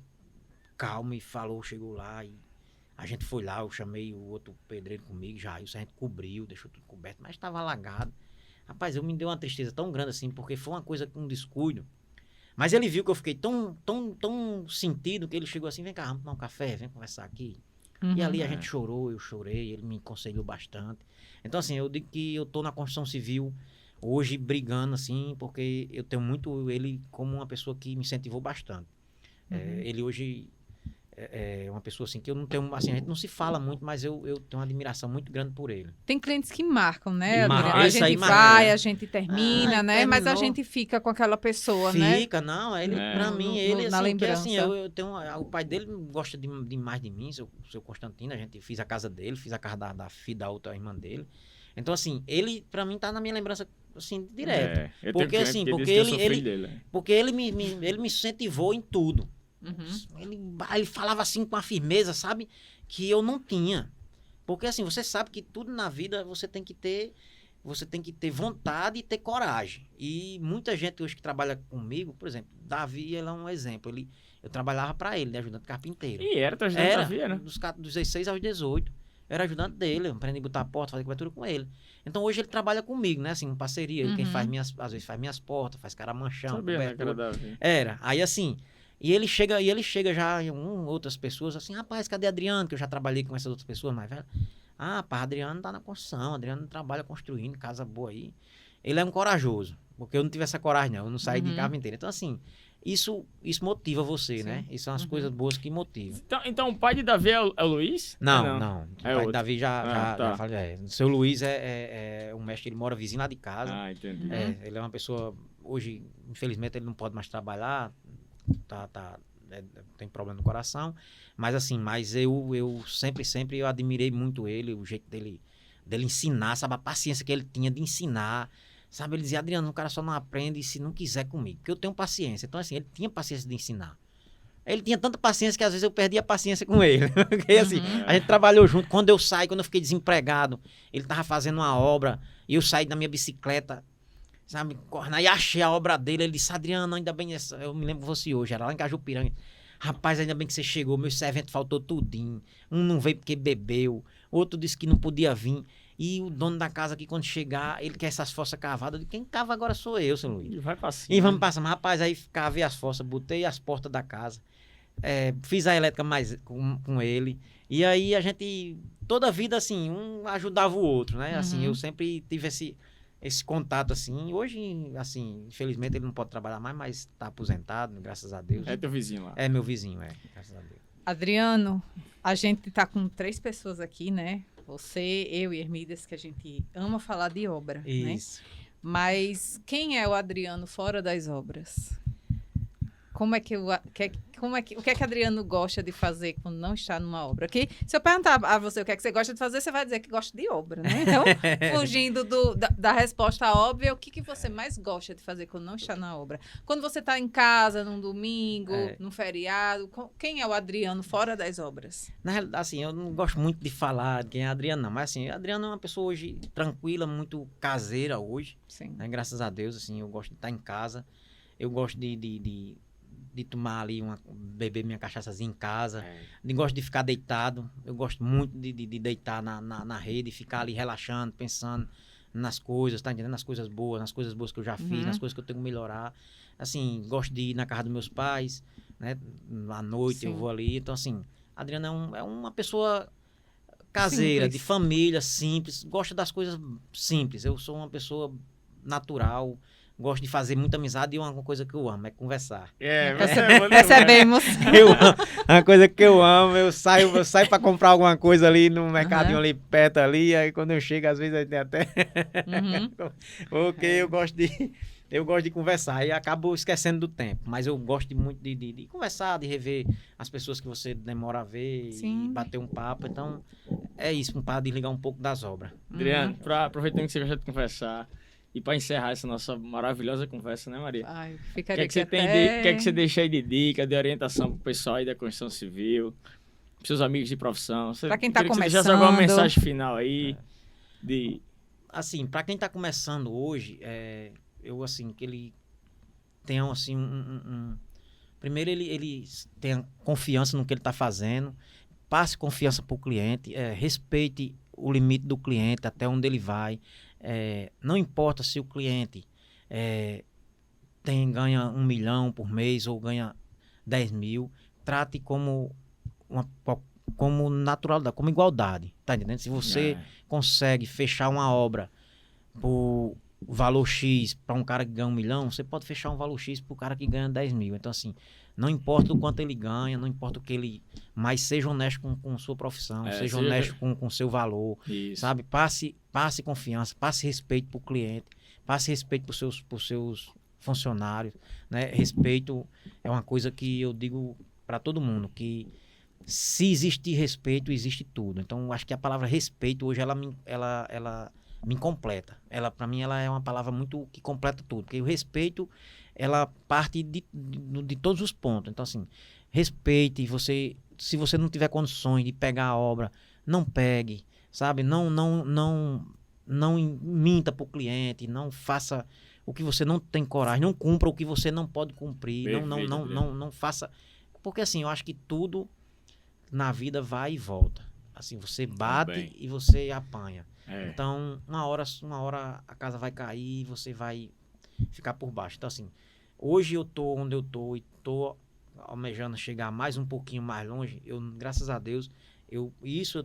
calmo, e falou, chegou lá, e a gente foi lá, eu chamei o outro pedreiro comigo, já, isso a gente cobriu, deixou tudo coberto, mas estava alagado. Rapaz, me deu uma tristeza tão grande assim, porque foi uma coisa com um descuido. Mas ele viu que eu fiquei tão sentido, que ele chegou assim, vem cá, vamos tomar um café, vem conversar aqui. E ali a gente chorou, eu chorei, ele me aconselhou bastante. Então assim, eu digo que eu tô na construção civil hoje brigando assim, porque eu tenho muito ele como uma pessoa que me incentivou bastante. Ele hoje é uma pessoa assim que eu não tenho, assim, a gente não se fala muito, mas eu tenho uma admiração muito grande por ele. Tem clientes que marcam, né? A gente vai, a gente termina, né? Terminou. Mas a gente fica com aquela pessoa, né? Fica, não, ele, pra mim, ele, na assim, lembrança. Que, assim, eu tenho, o pai dele gosta demais de mim, seu Constantino, a gente fiz a casa dele, fiz a casa da filha da outra irmã dele. Então, assim, ele, pra mim, tá na minha lembrança, assim, direto. Porque, assim, porque ele me incentivou em tudo. Ele falava assim com a firmeza, sabe? Que eu não tinha. Porque assim, você sabe que tudo na vida você tem que ter vontade e ter coragem. E muita gente hoje que trabalha comigo, por exemplo, Davi, ele é um exemplo. Eu trabalhava para ele, né, ajudante carpinteiro. E era teu ajudante Davi, né? Dos 16 aos 18. Eu era ajudante dele, eu aprendi a botar a porta, fazer cobertura com ele. Então hoje ele trabalha comigo, né? Assim, em parceria. Ele quem faz às vezes faz minhas portas, faz caramanchão, cobertura. Era. Aí assim... E ele chega já em outras pessoas assim, rapaz, cadê Adriano? Que eu já trabalhei com essas outras pessoas mais velhas. Rapaz, Adriano tá na construção, Adriano trabalha construindo, casa boa aí. Ele é um corajoso, porque eu não tive essa coragem, não. Eu não saí de carpinteiro. Então, assim, isso motiva você, né? Isso são as coisas boas que motivam. Então o pai de Davi é o Luiz? Não. O pai de Davi já falei. O seu Luiz é um mestre, ele mora vizinho lá de casa. Ah, entendi. Ele é uma pessoa, hoje, infelizmente, ele não pode mais trabalhar. Tem problema no coração, mas assim, eu sempre eu admirei muito ele, o jeito dele ensinar, sabe, a paciência que ele tinha de ensinar, sabe, ele dizia, Adriano, o cara só não aprende se não quiser comigo, porque eu tenho paciência, então assim, ele tinha paciência de ensinar, Ele tinha tanta paciência que às vezes eu perdia a paciência com ele. Porque assim, a gente trabalhou junto. Quando eu fiquei desempregado, ele tava fazendo uma obra e eu saí da minha bicicleta, sabe, correndo, e achei a obra dele. Ele disse, Adriano, ainda bem, eu me lembro de você hoje, era lá em Cajupiranga. Rapaz, ainda bem que você chegou, meu servente faltou tudinho. Um não veio porque bebeu, outro disse que não podia vir. E o dono da casa aqui, quando chegar, ele quer essas fossas cavadas. Eu digo, quem cava agora sou eu, seu Luiz. E vai pra cima. E vamos passar. Mas, rapaz, aí cavei as fossas, botei as portas da casa, fiz a elétrica mais com ele. E aí a gente, toda a vida, assim, um ajudava o outro, né? Assim, eu sempre tive esse contato, assim. Hoje, assim, infelizmente ele não pode trabalhar mais, mas tá aposentado, graças a Deus. É teu vizinho lá. É meu vizinho, graças a Deus. Adriano, a gente tá com 3 pessoas aqui, né? Você, eu e Hermidas, que a gente ama falar de obra, né? Isso. Mas quem é o Adriano fora das obras? O que é que Adriano gosta de fazer quando não está numa obra? Que, se eu perguntar a você o que é que você gosta de fazer, você vai dizer que gosta de obra, né? Então, fugindo da resposta óbvia, o que você mais gosta de fazer quando não está na obra? Quando você está em casa, num domingo, num feriado, quem é o Adriano fora das obras? Na realidade, assim, eu não gosto muito de falar de quem é Adriano, não. Mas, assim, Adriano é uma pessoa hoje tranquila, muito caseira hoje. Sim. Né? Graças a Deus, assim, eu gosto de estar em casa. Eu gosto de tomar ali, beber minha cachaçazinha em casa. Não gosto de ficar deitado. Eu gosto muito de deitar na rede, ficar ali relaxando, pensando nas coisas, tá entendendo? Nas coisas boas que eu já fiz, nas coisas que eu tenho que melhorar. Assim, gosto de ir na casa dos meus pais, né? À noite eu vou ali. Então, assim, Adriano é uma pessoa caseira, de família, simples. Gosta das coisas simples. Eu sou uma pessoa natural. Gosto de fazer muita amizade e uma coisa que eu amo é conversar. Percebemos. Uma coisa que eu amo, eu saio para comprar alguma coisa ali no mercadinho ali perto ali, aí quando eu chego, às vezes aí tem até... Porque eu gosto de conversar e acabo esquecendo do tempo, mas eu gosto muito de conversar, de rever as pessoas que você demora a ver e bater um papo. Então, é isso, para desligar um pouco das obras. Adriano, aproveitando que você gosta de conversar, e para encerrar essa nossa maravilhosa conversa, né, Maria? Ai, O que é que você deixa aí de dica, de orientação pro pessoal aí da construção civil, pros seus amigos de profissão? Para quem tá começando. Você deixasse alguma mensagem final aí? Assim, para quem tá começando hoje, eu, assim, que ele tenha, assim, primeiro ele tenha confiança no que ele tá fazendo, passe confiança pro cliente, respeite o limite do cliente, até onde ele vai. Não importa se o cliente ganha 1 milhão por mês ou ganha 10 mil, trate como naturalidade, como igualdade, tá entendendo? Se você consegue fechar uma obra por valor X para um cara que ganha 1 milhão, você pode fechar um valor X para o cara que ganha 10 mil. Então, assim, não importa o quanto ele ganha, não importa o que ele... Mas seja honesto com sua profissão, seja honesto com seu valor, sabe? Passe confiança, passe respeito para o cliente, passe respeito para os seus funcionários, né? Respeito é uma coisa que eu digo para todo mundo, que se existir respeito, existe tudo. Então, acho que a palavra respeito hoje, ela me completa. Para mim, ela é uma palavra muito que completa tudo, porque o respeito, ela parte de todos os pontos. Então, assim, respeite, se você não tiver condições de pegar a obra, não pegue, sabe? Não minta para o cliente, não faça o que você não tem coragem, não cumpra o que você não pode cumprir, não faça... Porque, assim, eu acho que tudo na vida vai e volta. Assim, você bate e você apanha. Então, uma hora a casa vai cair e você vai ficar por baixo. Então, assim, hoje eu tô onde eu tô e tô almejando chegar mais um pouquinho mais longe. Graças a Deus, eu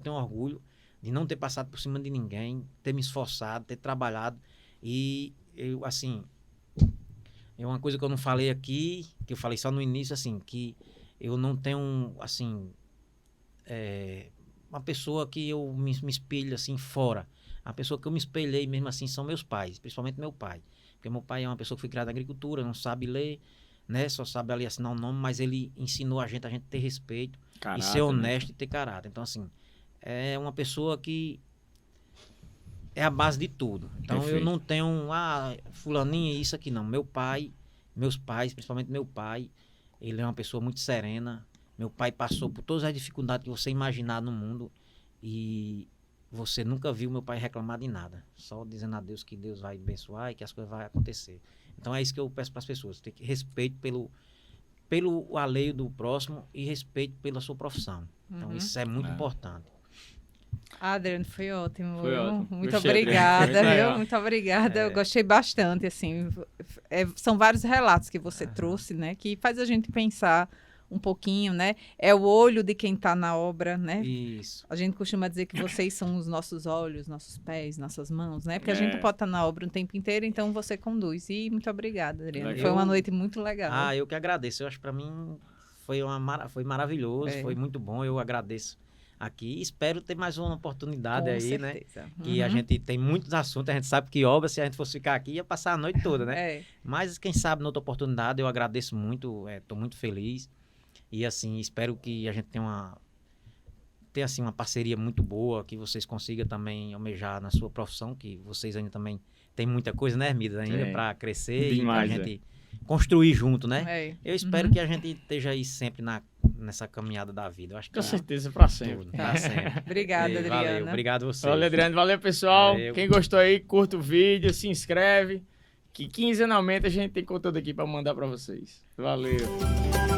tenho orgulho de não ter passado por cima de ninguém, ter me esforçado, ter trabalhado. E eu, assim, é uma coisa que eu não falei aqui, que eu falei só no início, assim, que eu não tenho, assim, uma pessoa que eu me espelho assim fora. A pessoa que eu me espelhei mesmo assim são meus pais, principalmente meu pai. Porque meu pai é uma pessoa que foi criada na agricultura, não sabe ler, né? Só sabe ali assinar o nome, mas ele ensinou a gente ter respeito, caráter, e ser honesto, né? E ter caráter. Então, assim, é uma pessoa que é a base de tudo. Então, perfeito. Eu não tenho, fulaninha, isso aqui não. Meus pais, principalmente meu pai, Ele é uma pessoa muito serena. Meu pai passou por todas as dificuldades que você imaginar no mundo e você nunca viu meu pai reclamar de nada. Só dizendo a Deus que Deus vai abençoar e que as coisas vão acontecer. Então é isso que eu peço para as pessoas. Ter respeito pelo alheio do próximo e respeito pela sua profissão. Então isso é muito importante. Adriano, foi ótimo. Foi ótimo. Muito Gostei, obrigada, Adriano. Muito viu? legal. Muito obrigada. Eu gostei bastante, assim. São vários relatos que você trouxe, né? Que faz a gente pensar um pouquinho, né? É o olho de quem está na obra, né? Isso. A gente costuma dizer que vocês são os nossos olhos, nossos pés, nossas mãos, né? Porque a gente É. pode estar na obra o tempo inteiro, então você conduz. E muito obrigada, Adriano. Legal. Foi uma noite muito legal. Ah, eu que agradeço. Eu acho que para mim foi maravilhoso, É. foi muito bom. Eu agradeço aqui. Espero ter mais uma oportunidade Com aí, né? certeza. Que a gente tem muitos assuntos, a gente sabe que obra, se a gente fosse ficar aqui, ia passar a noite toda, né? É. Mas quem sabe, noutra oportunidade, eu agradeço muito, estou muito feliz. E assim, espero que a gente tenha assim, uma parceria muito boa, que vocês consigam também almejar na sua profissão, que vocês ainda também têm muita coisa, né, Hermida, ainda Tem. para crescer Demais, e pra gente construir junto, né? É. Eu espero que a gente esteja aí sempre nessa caminhada da vida. Eu acho que Com certeza, para sempre. tudo, pra sempre. Obrigada, E Adriana. Valeu, obrigado a vocês. Valeu, Adriano. Valeu, pessoal. Valeu. Quem gostou aí, curta o vídeo, se inscreve. Que quinzenalmente a gente tem conteúdo aqui para mandar para vocês. Valeu.